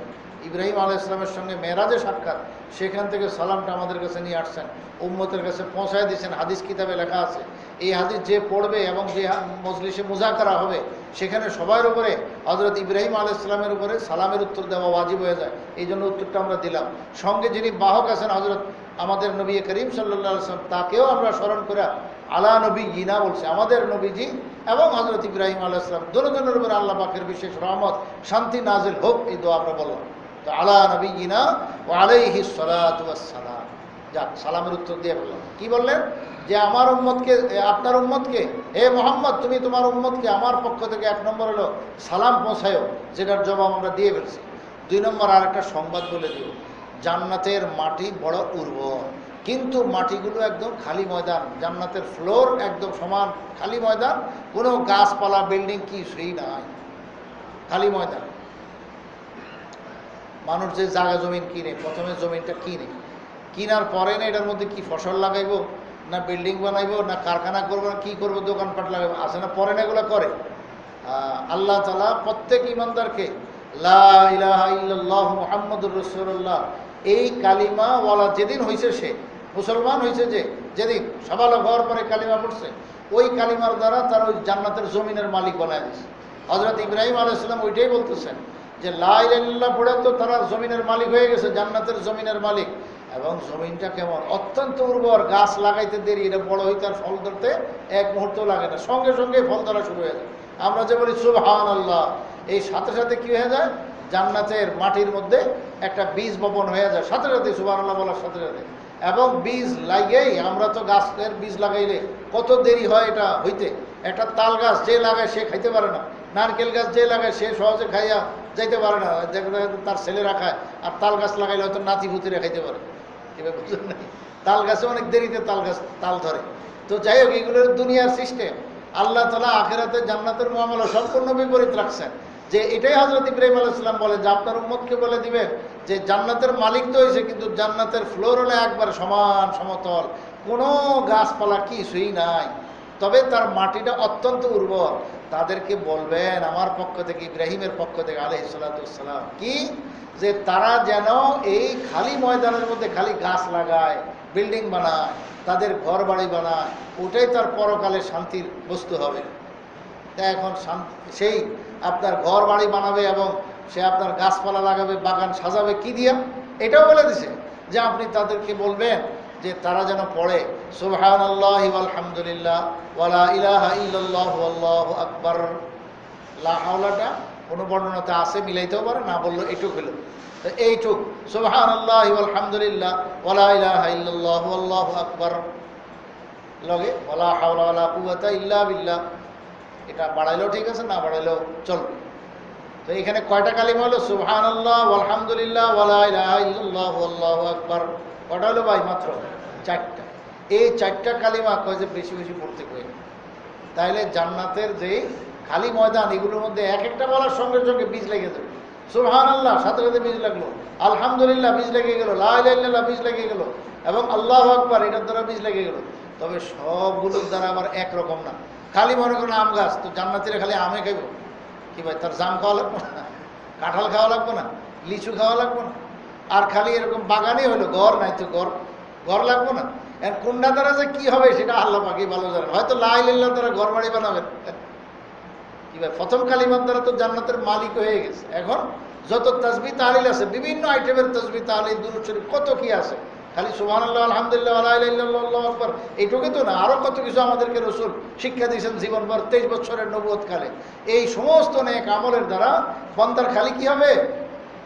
ইব্রাহিম আলাইহিস সালামের সঙ্গে মেরাজে সাক্ষাৎ, সেখান থেকে সালামটা আমাদের কাছে নিয়ে আসছেন, উম্মতের কাছে পৌঁছায় দিয়েছেন। হাদিস কিতাবে লেখা আছে এই হাদিস যে পড়বে এবং যে মজলিসে মুযাকারা হবে সেখানে সবার উপরে হযরত ইব্রাহিম আলাইহিস সালামের উপরে সালামের উত্তর দেওয়া ওয়াজিব হয়ে যায়। এই জন্য উত্তরটা আমরা দিলাম। সঙ্গে যিনি বাহক আছেন হযরত আমাদের নবী করিম সাল্লাল্লাহু আলাইহি ওয়াসাল্লাম, তাকেও আমরা স্মরণ করে আলা নবিয়িনা বলছে, আমাদের নবীজি এবং হযরত ইব্রাহিম আলাইহিস সালাম দুজনের উপরে আল্লাহ পাকের বিশেষ রহমত শান্তি নাজিল হোক, এই দোয়া আমরা বললাম। তো আলা নবিয়িনা ওয়া আলাইহিস সালাতু ওয়াস সালাম। যাক, সালামের উত্তর দিয়ে বললাম। কি বললেন? যে আমার উম্মতকে, আপনার উম্মতকে, হে মুহাম্মদ তুমি তোমার উম্মতকে আমার পক্ষ থেকে 1 নম্বর হলো সালাম পৌঁছায়ো, যেটার জবাব আমরা দিয়ে ফেলছি। 2 নম্বর আরেকটা সংবাদ বলে দিও, জান্নাতের মাটি বড় উর্বর, কিন্তু মাটিগুলো একদম খালি ময়দান, জান্নাতের ফ্লোর একদম সমান খালি ময়দান, কোনো গাছপালা বিল্ডিং কিছুই নাই, খালি ময়দান। মানুষ যে জায়গা জমিন কিনে, প্রথমে জমিনটা কিনার পরে না এটার মধ্যে কি ফসল লাগাইবো, না বিল্ডিং বানাইবো, না কারখানা করবো, না কি করবো, দোকানপাট লাগাইবো, আসে না? পরে না এগুলো করে। আল্লাহ তাআলা প্রত্যেক ইমানদারকে লা ইলাহা ইল্লাল্লাহু মুহাম্মাদুর রাসূলুল্লাহ এই কালিমা ওয়ালা যেদিন হয়েছে, সে মুসলমান হয়েছে যেদিন সকালে হওয়ার পরে কালিমা পড়ছে, ওই কালিমার দ্বারা তার ওই জান্নাতের জমিনের মালিক বানায় দিয়েছে। হযরত ইব্রাহিম আলাইহিস সালাম ওইটাই বলতেছেন যে লা ইলাহা ইল্লাল্লাহ পড়ে তো তারা জমিনের মালিক হয়ে গেছে, জান্নাতের জমিনের মালিক। এবং জমিনটা কেমন? অত্যন্ত উর্বর, গাছ লাগাইতে দেরি, এটা বড় হইতে আর ফল ধরতে 1 মুহূর্ত লাগে না, সঙ্গে সঙ্গে ফল ধরা শুরু হয়ে যায়। আমরা যে বলি সুবহানাল্লাহ, এই সাথে সাথে কি হয়ে যায়? জান্নাতের মাটির মধ্যে একটা বীজ বপন হয়ে যায় সাথে সাথে, সুবহানাল্লাহ বলার সাথে সাথে। এবং বীজ লাগেই, আমরা তো গাছের বীজ লাগাইলে কত দেরি হয় এটা হইতে। একটা তাল গাছ যে লাগায় সে খাইতে পারে না, নারকেল গাছ যে লাগায় সে সহজে খাইয়া যাইতে পারে না, তার ছেলেরা খায়। আর তাল গাছ লাগাইলে হয়তো নাতি ভূতিরা খাইতে পারে। এবার বুঝলেন না? তাল গাছে অনেক দেরিতে তাল ধরে। তো যাই হোক, এগুলোর দুনিয়ার সিস্টেম। আল্লাহ তাআলা আখিরাতে জান্নাতের মুআমালা সম্পূর্ণ বিপরীত রাখছেন। যে এটাই হযরত ইব্রাহিম আলাইহিস সালাম বলেন যে আপনার উম্মতকে বলে দিবেন যে জান্নাতের মালিক তো হয়েছে, কিন্তু জান্নাতের ফ্লোর হলো একবার সমান সমতল, কোনো গাছপালা কিছুই নাই, তবে তার মাটিটা অত্যন্ত উর্বর। তাদেরকে বলবেন আমার পক্ষ থেকে, ইব্রাহিমের পক্ষ থেকে আলাইহিস সালাতু ওয়াস সালাম, কি যে তারা যেন এই খালি ময়দানের মধ্যে খালি গাছ লাগায়, বিল্ডিং বানায়, তাদের ঘর বাড়ি বানায়, ওটাই তার পরকালে শান্তির বস্তু হবে। তা এখন সেই আপনার ঘর বাড়ি বানাবে এবং সে আপনার গাছপালা লাগাবে, বাগান সাজাবে, কি দিয়া? এটাও বলে দিছে যে আপনি তাদেরকে বলবেন যে তারা যেন পড়ে সুবহানাল্লাহি ওয়াল হামদুলিল্লাহ ওয়ালা ইলাহা ইল্লাল্লাহু আল্লাহু আকবার। লা হাওলাটা কোনো বর্ণনাতে আছে, মিলাইতেও পারে, না বললো এইটুক হলো। তো এইটুক সুবহানাল্লাহি ওয়াল হামদুলিল্লাহ ওয়ালা ইলাহা ইল্লাল্লাহু আল্লাহু আকবার লগে ওয়ালা হাওলা ওয়ালা কুওয়াতা ইল্লা বিল্লাহ, এটা বাড়াইলেও ঠিক আছে, না বাড়াইলেও চলবে। তো এখানে কয়টা কালিমা হলো? সুবহানাল্লাহ, আলহামদুলিল্লাহ, ওয়ালা ইলাহা ইল্লাল্লাহু আল্লাহু আকবার। কটা হলো ভাই? মাত্র 4টা। এই 4টা কালিমা কয় যে বেশি বেশি পড়তে কই, তাইলে জান্নাতের যে খালি ময়দান এগুলোর মধ্যে এক একটা বলার সঙ্গে সঙ্গে বীজ লেগে যাবে। সুবহানাল্লাহ সাথে সাথে বীজ লাগলো, আলহামদুলিল্লাহ বীজ লেগে গেল, লা ইলাহা ইল্লাল্লাহ বীজ লেগে গেল, এবং আল্লাহু আকবার এটার দ্বারা বীজ লেগে গেল। তবে সবগুলোর দ্বারা আবার একরকম না। খালি মনে করেন আম গাছ, তো জান্নাতিরা খালি আমে খাইব কি ভাই? তার জাম খাওয়া লাগবো না, কাঁঠাল খাওয়া লাগবো না, লিচু খাওয়া লাগবো না। আর খালি এরকম বাগানই হলো, ঘর নাই তো ঘর লাগবো না। এর কোনটা দ্বারা যে কি হবে সেটা আল্লাহ পাকই ভালো জানেন। হয়তো লা ইলাহা ইল্লাল্লাহ দ্বারা ঘর বাড়ি বানাবেন কি ভাই? প্রথম কালিমার দ্বারা তো জান্নাতের মালিক হয়ে গেছে। এখন যত তাসবিহ তাহলিল আছে, বিভিন্ন আইটেমের তাসবিহ তাহলিল, দুরূদ শরীফ, কত কি আছে। খালি সুবহানাল্লাহ, আলহামদুলিল্লাহ, লা ইলাহা ইল্লাল্লাহ, আল্লাহু আকবার এইটুকু তো না, আরো কত কিছু আমাদেরকে রাসূল শিক্ষা দিয়েছেন জীবনভর, 23 বছরের নবুয়ত কালে। এই সমস্ত নেক আমলের দ্বারা বান্দার খালি কি হবে?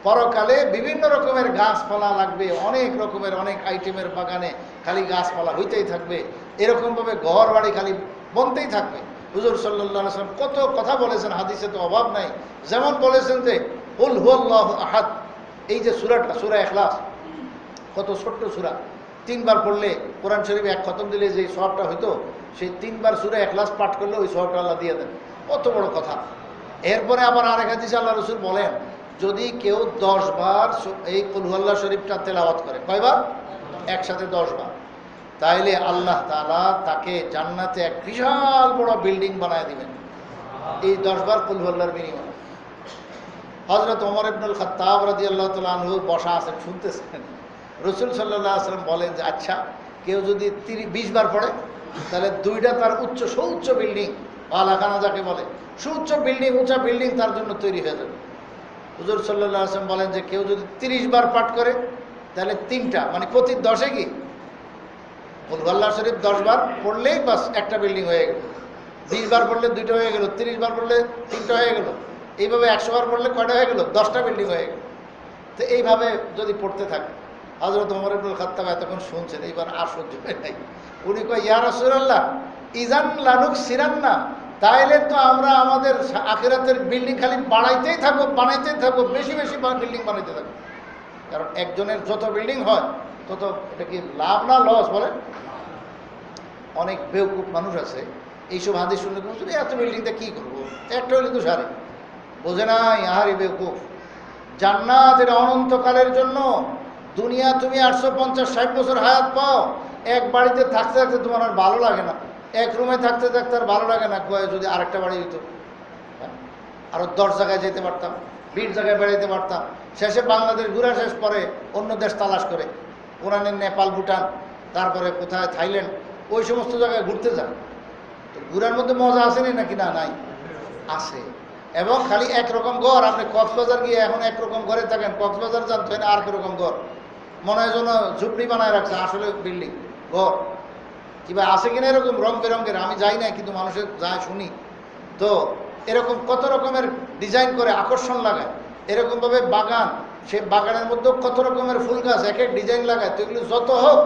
পরকালে বিভিন্ন রকমের গাছপালা লাগবে, অনেক রকমের অনেক আইটেমের বাগানে খালি গাছপালা হইতেই থাকবে। এরকমভাবে ঘর বাড়ি খালি বনতেই থাকবে। হুজুর সাল্লাল্লাহু আলাইহি ওয়াসাল্লাম কত কথা বলেছেন, হাদিসে তো অভাব নাই। যেমন বলেছেন যে কুল হুয়াল্লাহু আহাদ, এই যে সূরাটা, সূরা ইখলাস, কত ছোট্ট সূরা, 3 বার পড়লে কোরআন শরীফে এক খতম দিলে যে সওয়াবটা হইতো, সেই 3 বার সূরা ইখলাস পাঠ করলে ওই সওয়াবটা আল্লাহ দিয়ে দেন। কত বড় কথা। এরপরে আবার আরেক হাদিসে আল্লাহ রাসূল বলেন, যদি কেউ 10 বার এই কুল হুয়াল্লাহু শরীফটা তেলাওয়াত করে, কয়বার? একসাথে 10 বার, তাইলে আল্লাহ তাআলা তাকে জান্নাতে এক বিশাল বড় বিল্ডিং বানায় দিবেন এই 10 বার কুল হুয়াল্লাহর বিনিময়ে। হযরত ওমর ইবনুল খাত্তাব রাদিয়াল্লাহু তাআলা আনহু বসা আছেন, শুনতেছেন। রাসূল সাল্লাল্লাহু আলাইহি ওয়াসাল্লাম বলেন যে আচ্ছা, কেউ যদি 20 বার পড়ে তাহলে 2টা তার সুউচ্চ বিল্ডিং, আলাখানা যাকে বলে, সুউচ্চ বিল্ডিং, উঁচা বিল্ডিং তার জন্য তৈরি হয়ে যাবে। হুজুর সাল্লাল্লাহু আলাইহি ওয়াসাল্লাম বলেন যে কেউ যদি 30 বার পাঠ করে তাহলে 3টা, মানে প্রতি 10-এ কি কুল হুয়াল্লাহু শরীফ 10 বার পড়লেই বাস একটা বিল্ডিং হয়ে গেল। 20 বার পড়লে 2টা হয়ে গেল, 30 বার পড়লে 3টা হয়ে গেল, এইভাবে 100 বার পড়লে কয়টা হয়ে গেল? 10টা বিল্ডিং হয়ে গেল। তো এইভাবে যদি পড়তে থাকে, হযরত ওমর ইবনুল খাত্তাব এতক্ষণ শুনছেন, এইবার আর সহ্য হয় নাই। উনি কয়, ইয়া রাসূলুল্লাহ ইজান লানুক সিরান্না, তাইলে তো আমরা আমাদের আখিরাতের বিল্ডিং খালি বানাইতেই থাকবো, বেশি বেশি বিল্ডিং বানাইতে থাকবো। কারণ একজনের যত বিল্ডিং হয় তত, এটা কি লাভ না লস বলেন? অনেক বেউকুফ মানুষ আছে, এইসব হাদিস শুনলে বলছেন এত বিল্ডিংটা কী করবো, একটা হইলে তো সারে, বোঝে না আহারি বেউকুফ। জান্নাত এটা অনন্তকালের জন্য। দুনিয়া তুমি 850-60 বছর হায়াত পাও, এক বাড়িতে থাকতে থাকতে তোমার আর ভালো লাগে না, এক রুমে থাকতে থাকতে আর ভালো লাগে না। যদি আরেকটা বাড়ি হইতো, আরও 10 জায়গায় যেতে পারতাম, 20 জায়গায় বেড়াইতে পারতাম। শেষে বাংলাদেশ ঘুরে শেষ পরে অন্য দেশ তালাশ করে, কোরআনের নেপাল, ভুটান, তারপরে কোথায় থাইল্যান্ড, ওই সমস্ত জায়গায় ঘুরতে যান। তো ঘুরার মধ্যে মজা আসেনি নাকি? না, নাই, আছে। এবং খালি একরকম ঘর, আপনি কক্সবাজার গিয়ে এখন একরকম ঘরে থাকেন, কক্সবাজার যান তো আর একরকম ঘর, মনে হয় যেন ঝুপড়ি বানায় রাখছে, আসলে বিল্ডিং ঘর। কিংবা আছে কিনা এরকম রং বেরঙের, আমি যাই না কিন্তু মানুষের যায় শুনি, তো এরকম কত রকমের ডিজাইন করে আকর্ষণ লাগায়। এরকমভাবে বাগান, সে বাগানের মধ্যেও কত রকমের ফুল গাছ, এক এক ডিজাইন লাগায়। তো এগুলো যত হোক,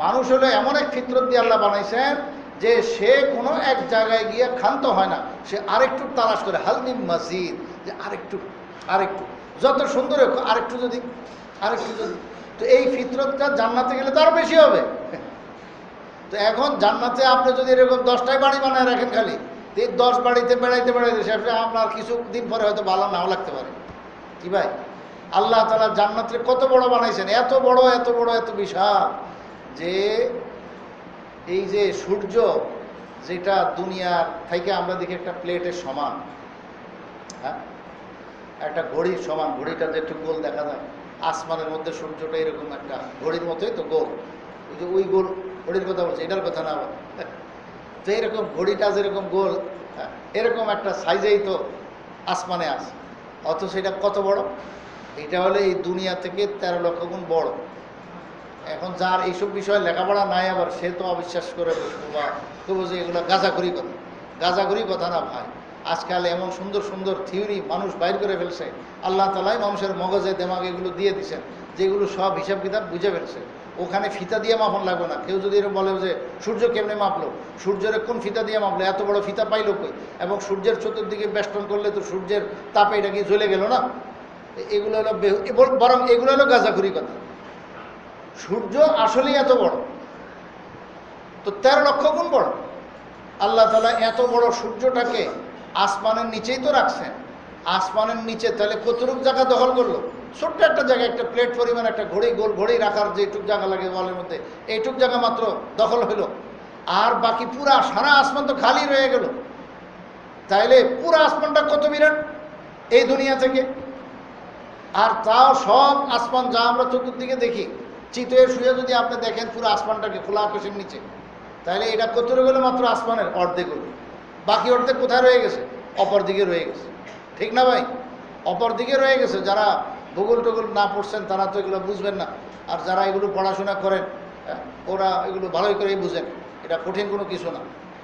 মানুষ হলো এমন এক ফিতরত দিয়ে আল্লাহ বানাইছেন যে সে কোনো এক জায়গায় গিয়ে ক্ষান্ত হয় না, সে আরেকটু তালাশ করে, হালমিন মসজিদ, যে আরেকটু যত সুন্দর হোক আরেকটু যদি। তো এই ফিতরতটা জান্নাতে গেলে তো আরও বেশি হবে। তো এখন জান্নাতে আপনি যদি এরকম 10টাই বাড়ি বানায় রাখেন খালি, এই 10 বাড়িতে বেড়াইতে শেষে আপনার কিছুদিন পরে হয়তো ভালো নাও লাগতে পারে। কি ভাই, আল্লাহ তাআলা জান্নাতকে কত বড় বানাইছেন, এত বড় এত বিশাল, যে এই যে সূর্য, যেটা দুনিয়ার থেকে আমরা দেখি একটা প্লেটের সমান, হ্যাঁ, একটা ঘড়ির সমান, ঘড়িটা যে একটু গোল দেখা যায়, আসমানের মধ্যে সূর্যটা এরকম একটা ঘড়ির মতোই তো গোল। ওই যে ওই গোল ঘড়ির কথা বলছে, এটার কথা না বলে, তো এরকম ঘড়িটা যেরকম গোল, এরকম একটা সাইজেই তো আসমানে আছে। অথচ এটা কত বড়, এটা হলে এই দুনিয়া থেকে 13 লক্ষ গুণ বড়। এখন যার এইসব বিষয়ে লেখাপড়া নাই, আবার সে তো অবিশ্বাস করে বসবো বা তবু যে এগুলো গাঁজাখুরি কথা না ভাই। আজকাল এমন সুন্দর সুন্দর থিওরি মানুষ বাইর করে ফেলছে, আল্লাহ তাআলাই মানুষের মগজে দেমাগে এগুলো দিয়ে দিচ্ছেন, যেগুলো সব হিসাব কিতাব বুঝে ফেলছে। ওখানে ফিতা দিয়ে মাপন লাগবে না। কেউ যদি এরকম বলে যে সূর্য কেমনে মাপলো, সূর্যের কোন ফিতা দিয়ে মাপলো, এত বড় ফিতা পাইলো কই, এবং সূর্যের চতুর্দিকে বেষ্টন করলে তো সূর্যের তাপে এটা কি জ্বলে গেল না। এগুলো হলো বরং এগুলো হলো গাঁজাখুরি কথা। সূর্য আসলেই এত বড়, তো 13 লক্ষ গুণ বড়। আল্লাহ তাআলা এত বড় সূর্যটাকে আসমানের নিচেই তো রাখছেন। আসমানের নিচে তাহলে কতটুক জায়গা দখল করলো? ছোট্ট একটা জায়গা, একটা প্লেট পরিমাণ একটা ঘড়ি, গোল ঘড়ি রাখার যেটুক জায়গা লাগে ওয়ালের মধ্যে, এইটুক জায়গা মাত্র দখল হলো। আর বাকি পুরা সারা আসমান তো খালি রয়ে গেল। তাইলে পুরা আসমানটা কত বিরাট এই দুনিয়া থেকে। আর তাও সব আসমান যা আমরা চতুর্দিকে দেখি, চিতয়ে শুয়ে যদি আপনি দেখেন পুরো আসমানটাকে, খোলা আকাশের নিচে, তাহলে এটা কত রয়ে গেলো? মাত্র আসমানের অর্ধেক হলো। বাকি অর্ধেক কোথায় রয়ে গেছে? অপর দিকে রয়ে গেছে। ঠিক না ভাই? অপর দিকে রয়ে গেছে। যারা ভূগোল টুগোল না পড়ছেন তারা তো এগুলো বুঝবেন না, আর যারা এগুলো পড়াশোনা করেন ওরা এগুলো ভালোই করেই বুঝেন, এটা কঠিন কোনো কিছু না।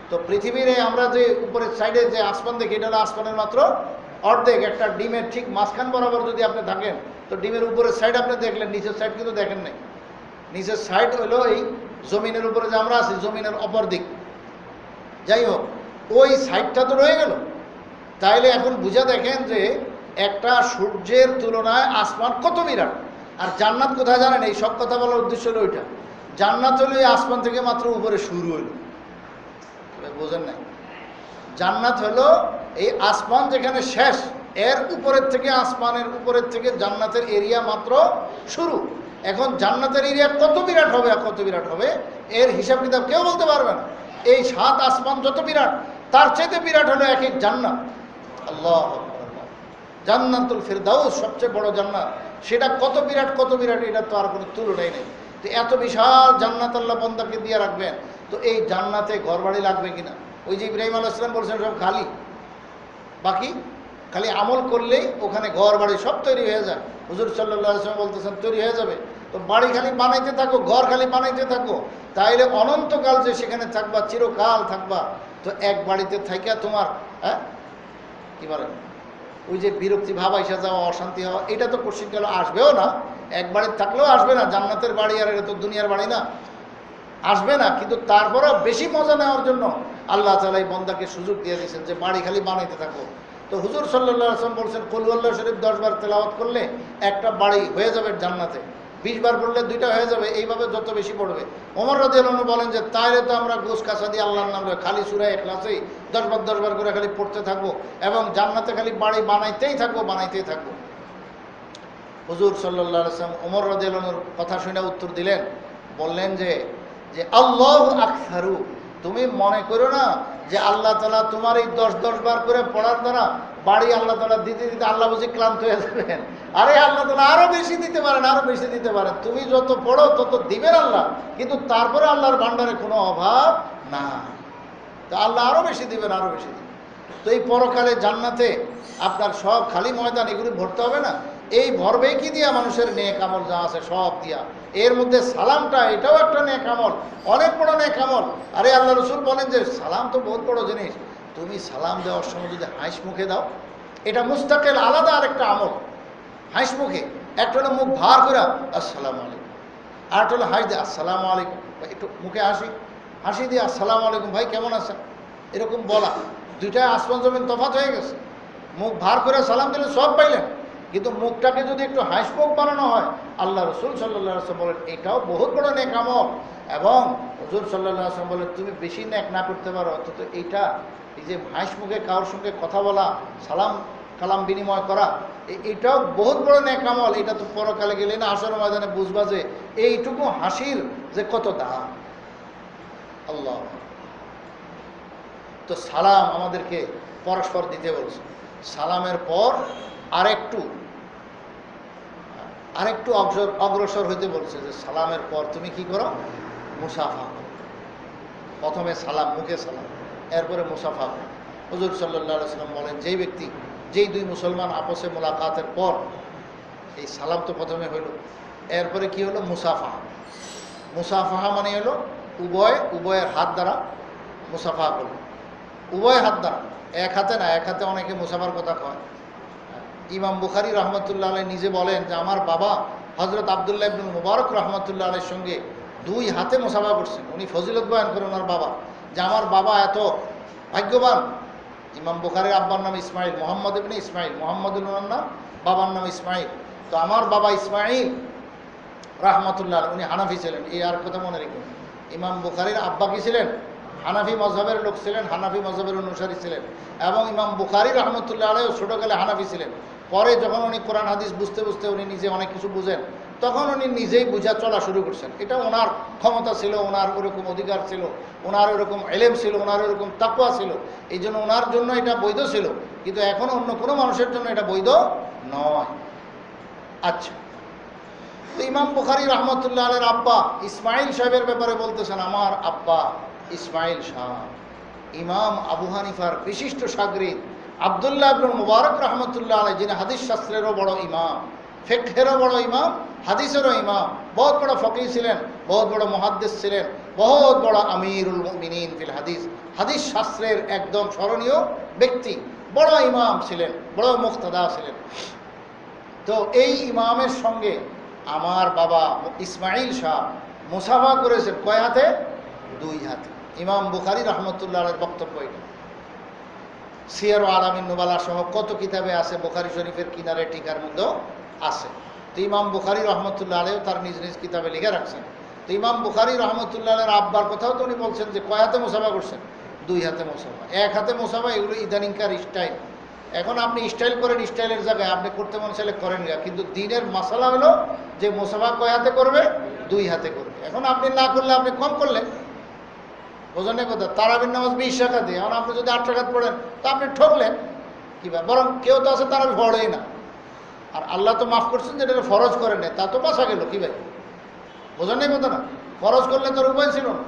তো পৃথিবীর আমরা যে উপরের সাইডে যে আসমান দেখি, এটা হলো আসমানের মাত্র অর্ধেক। একটা ডিমের ঠিক মাঝখান বরাবর যদি আপনি থাকেন, তো ডিমের উপরের সাইড আপনি দেখলেন, নিচের সাইড কিন্তু দেখেন নাই। নিচের সাইড হলো এই জমিনের উপরে যে আমরা আছি জমিনের অপর দিক, যাই হোক ওই সাইডটা তো রয়ে গেল। তাইলে এখন বুঝা দেখেন যে একটা সূর্যের তুলনায় আসমান কত বিরাট। আর জান্নাত কোথায় জানেন? এই সব কথা বলার উদ্দেশ্য হলো ওইটা, জান্নাত হলো এই আসমান থেকে মাত্র উপরে শুরু হইল, বোঝেন নাই? জান্নাত হলো এই আসমান যেখানে শেষ, এর উপরের থেকে, আসমানের উপরের থেকে জান্নাতের এরিয়া মাত্র শুরু। এখন জান্নাতের এরিয়া কত বিরাট হবে, কত বিরাট হবে এর হিসাব কিতাব কেউ বলতে পারবে না। এই 7 আসমান যত বিরাট, তার চাইতে বিরাট হলো এক এক জান্নাত। আল্লাহ জান্নাতুল ফিরদাউস সবচেয়ে বড় জান্নাত, সেটা কত বিরাট, কত বিরাট, এটা তো আর কোনো তুলনাই নেই। তো এত বিশাল জান্নাত আল্লাহ বান্দাকে দিয়ে রাখবেন, তো এই জান্নাতে ঘরবাড়ি লাগবে কিনা? ওই যে ইব্রাহিম আলাইহিস সালাম বলছেন সব খালি, বাকি খালি আমল করলেই ওখানে ঘর বাড়ি সব তৈরি হয়ে যায়। হুজুর সাল্লাল্লাহু আলাইহি ওয়াসাল্লাম বলতেছেন তৈরি হয়ে যাবে। তো বাড়ি খালি বানাইতে থাকো, ঘর খালি বানাইতে থাকো, তাইলে অনন্তকাল যে সেখানে থাকবা, চিরকাল থাকবা। তো এক বাড়িতে থাইকা তোমার কি বলেন ওই যে বিরক্তি ভাব আইসা যাওয়া, অশান্তি হওয়া, এটা তো কোশ্চিনকাল আসবেও না। এক বাড়িতে থাকলেও আসবে না, জান্নাতের বাড়ি আর এটা তো দুনিয়ার বাড়ি না, আসবে না। কিন্তু তারপরেও বেশি মজা নেওয়ার জন্য আল্লাহ তাআলা এই বান্দাকে সুযোগ দিয়ে দিয়েছেন যে বাড়ি খালি বানাইতে থাকো। তো হুজুর সাল্লাল্লাহু আলাইহি ওয়াসাল্লাম বলছেন কুল হুয়াল্লাহু শরীফ 10 বার তেলাওয়াত করলে একটা বাড়ি হয়ে যাবে জান্নাতে, 20 বার পড়লে 2টা হয়ে যাবে, এইভাবে যত বেশি পড়বে। ওমর রাদিয়াল্লাহু আনহু বলেন যে তাইলে তো আমরা গোস কাছা দিয়ে আল্লাহর নাম খালি সূরা ইখলাসেই 10 বার করে খালি পড়তে থাকবো এবং জান্নাতে খালি বাড়ি বানাইতেই থাকবো, বানাইতেই থাকবো। হুজুর সাল্লাল্লাহু আলাইহি ওয়াসাল্লাম ওমর রাদিয়াল্লাহু আনহুর কথা শুনে উত্তর দিলেন, বললেন যে আল্লাহু আকসারু, তুমি মনে করো না যে আল্লাহ তাআলা তোমার এই 10 বার করে পড়ার দ্বারা বাড়ি আল্লাহ তাআলা দিতে দিতে আল্লাহ বুঝি ক্লান্ত হয়ে যাবেন। আরে আল্লাহ তাআলা আরো বেশি দিতে পারেন, আরো বেশি দিতে পারেন। তুমি যত পড়ো তত দিবেন আল্লাহ, কিন্তু তারপরে আল্লাহর ভান্ডারে কোনো অভাব না। তো আল্লাহ আরো বেশি দিবেন, আরো বেশি দিবেন। তো এই পরকালে জান্নাতে আপনার সব খালি ময়দান, এগুলি ভরতে হবে না। এই ভরবে কি দিয়া? মানুষের নেক আমল যা আছে সব দিয়া। এর মধ্যে সালামটা, এটাও একটা নেক আমল, অনেক বড় নেক আমল। আরে আল্লাহ রসুল বলেন যে সালাম তো বহুত বড় জিনিস। তুমি সালাম দেওয়ার সময় যদি হাঁস মুখে দাও, এটা মুস্তাকিল আলাদা আরেকটা আমল। হাঁস মুখে, একটা হলো মুখ ভার করে আসসালামু আলাইকুম, আর একটা হলো হাঁস দিয়ে আসসালামু আলাইকুম, একটু মুখে হাসি দিয়ে আসসালামু আলাইকুম ভাই কেমন আছেন, এরকম বলা। দুইটায় আসমান জমিন তফাৎ হয়ে গেছে। মুখ ভার করে সালাম দিলে সব পাইলেন, কিন্তু মুখটাকে যদি একটু হাসিমুখ বানানো হয়, আল্লাহ রসুল সাল্লাল্লাহু আলাইহি ওয়াসাল্লাম বলেন এটাও বহুত বড় নেক আমল। এবং হুজুর সাল্লাল্লাহু আলাইহি ওয়াসাল্লাম বলেন তুমি বেশি নেক না করতে পারো, অন্তত এইটা, এই যে হাসিমুখে কারোর সঙ্গে কথা বলা, সালাম কালাম বিনিময় করা, এটাও বহুত বড় নেক আমল। এটা তো পরকালে গেলে না হাসর ময়দানে বুঝবা যে এইটুকু হাসির যে কত দাম। আল্লাহ। তো সালাম আমাদেরকে পরস্পর দিতে বলছে। সালামের পর আরেকটু অগ্রসর হইতে বলছে যে সালামের পর তুমি কি করো? মুসাফা করো। প্রথমে সালাম, মুখে সালাম, এরপরে মুসাফা করো। হুজুর সাল্লাল্লাহু আলাইহি ওয়াসাল্লাম বলেন যেই দুই মুসলমান আপসে মোলাকাতের পর, এই সালাম তো প্রথমে হইল, এরপরে কি হলো? মুসাফা। মুসাফাহা মানে হলো উভয়ের হাত দ্বারা মুসাফা করলো, উভয় হাত দ্বারা, এক হাতে না। এক হাতে অনেকে মুসাফার কথা কয়। ইমাম বুখারী রহমতুল্লাহ আলাইহি নিজে বলেন যে আমার বাবা হযরত আব্দুল্লাহ ইবনে মুবারক রহমতুল্লাহ আলাইহির সঙ্গে 2 হাতে মুসাফা করছেন। উনি ফজিলত বয়ান করেন ওনার বাবা, যে আমার বাবা এত ভাগ্যবান। ইমাম বুখারীর আব্বার নাম ইসমাইল, মোহাম্মদ ইবনে ইসমাইল, মোহাম্মদুল ওনার নাম, বাবার নাম ইসমাইল। তো আমার বাবা ইসমাইল রহমতুল্লাহ উনি হানাফি ছিলেন। এই আর কথা মনে রেখে, ইমাম বুখারীর আব্বা কি ছিলেন? হানাফি মযহাবের লোক ছিলেন, হানাফি মযহাবের অনুসারী ছিলেন। এবং ইমাম বুখারী রহমতুল্লাহ আলাইহি ছোটকালে হানাফি ছিলেন। পরে যখন উনি কোরআন হাদিস বুঝতে বুঝতে উনি নিজে অনেক কিছু বুঝেন, তখন উনি নিজেই বুঝা চলা শুরু করছেন। এটা ওনার ক্ষমতা ছিল, ওনার ওরকম অধিকার ছিল, ওনার ওরকম ইলম ছিল, ওনার ওরকম তাকওয়া ছিল, এই জন্য ওনার জন্য এটা বৈধ ছিল। কিন্তু এখন অন্য কোনো মানুষের জন্য এটা বৈধ নয়। আচ্ছা, তো ইমাম বুখারী রহমতুল্লাহ আলাইহির আব্বা ইসমাইল সাহেবের ব্যাপারে বলতেছেন, আমার আব্বা ইসমাইল শাহ ইমাম আবু হানিফার বিশিষ্ট শাগরিদ আব্দুল্লাহ ইবনে মুবারক রহমতুল্লাহ আলাইহি, যিনি হাদিস শাস্ত্রেরও বড় ইমাম, ফিকহেরও বড় ইমাম, হাদিসেরও ইমাম, বহুত বড় ফকিহ ছিলেন, বহুত বড় মুহাদ্দিস ছিলেন, বহুত বড় আমিরুল মুমিনিন ফিল হাদিস, হাদিস শাস্ত্রের একদম স্মরণীয় ব্যক্তি, বড় ইমাম ছিলেন, বড় মুক্তাদা ছিলেন। তো এই ইমামের সঙ্গে আমার বাবা ইসমাইল শাহ মুসাফা করেছেন কয় হাতে? দুই হাতে। ইমাম বুখারী রাহমাতুল্লাহ আলাইহির বক্তব্য এটা। সিয়ার আলামিন নুবালা সহ কত কিতাবে আছে, বুখারী শরীফের কিনারে টিকার মধ্যেও আছে। তো ইমাম বুখারী রাহমাতুল্লাহ আলাইহি তার নিজ নিজ কিতাবে লিখে রাখছেন। তো ইমাম বুখারী রাহমাতুল্লাহ আলাইহির আব্বার কথাও তো উনি বলছেন যে কয় হাতে মুসাফা করছেন? দুই হাতে মুসাফা। এক হাতে মুসাফা এগুলো ইদানিংকার স্টাইল। এখন আপনি স্টাইল করেন, স্টাইলের জায়গায় আপনি করতে মন চাইলে করেন না, কিন্তু দিনের মাসালা হলো যে মুসাফা কয় হাতে করবে? দুই হাতে করবে। এখন আপনি না করলে আপনি কম করলেন, বোঝেন কথা। তারাবির নামাজ 20 রাকাত দিয়ে, এখন আপনি যদি 8 রাকাত পড়েন তো আপনি ঠকলেন কিবা। বরং কেউ তো আছে তারা পড়েই না, আর আল্লাহ তো মাফ করছেন যে এটা ফরজ করে নেয়, তা তো বাঁচা গেল কি ভাই, বোঝেন কথা না। ফরজ করলে তোর উপায় ছিল না।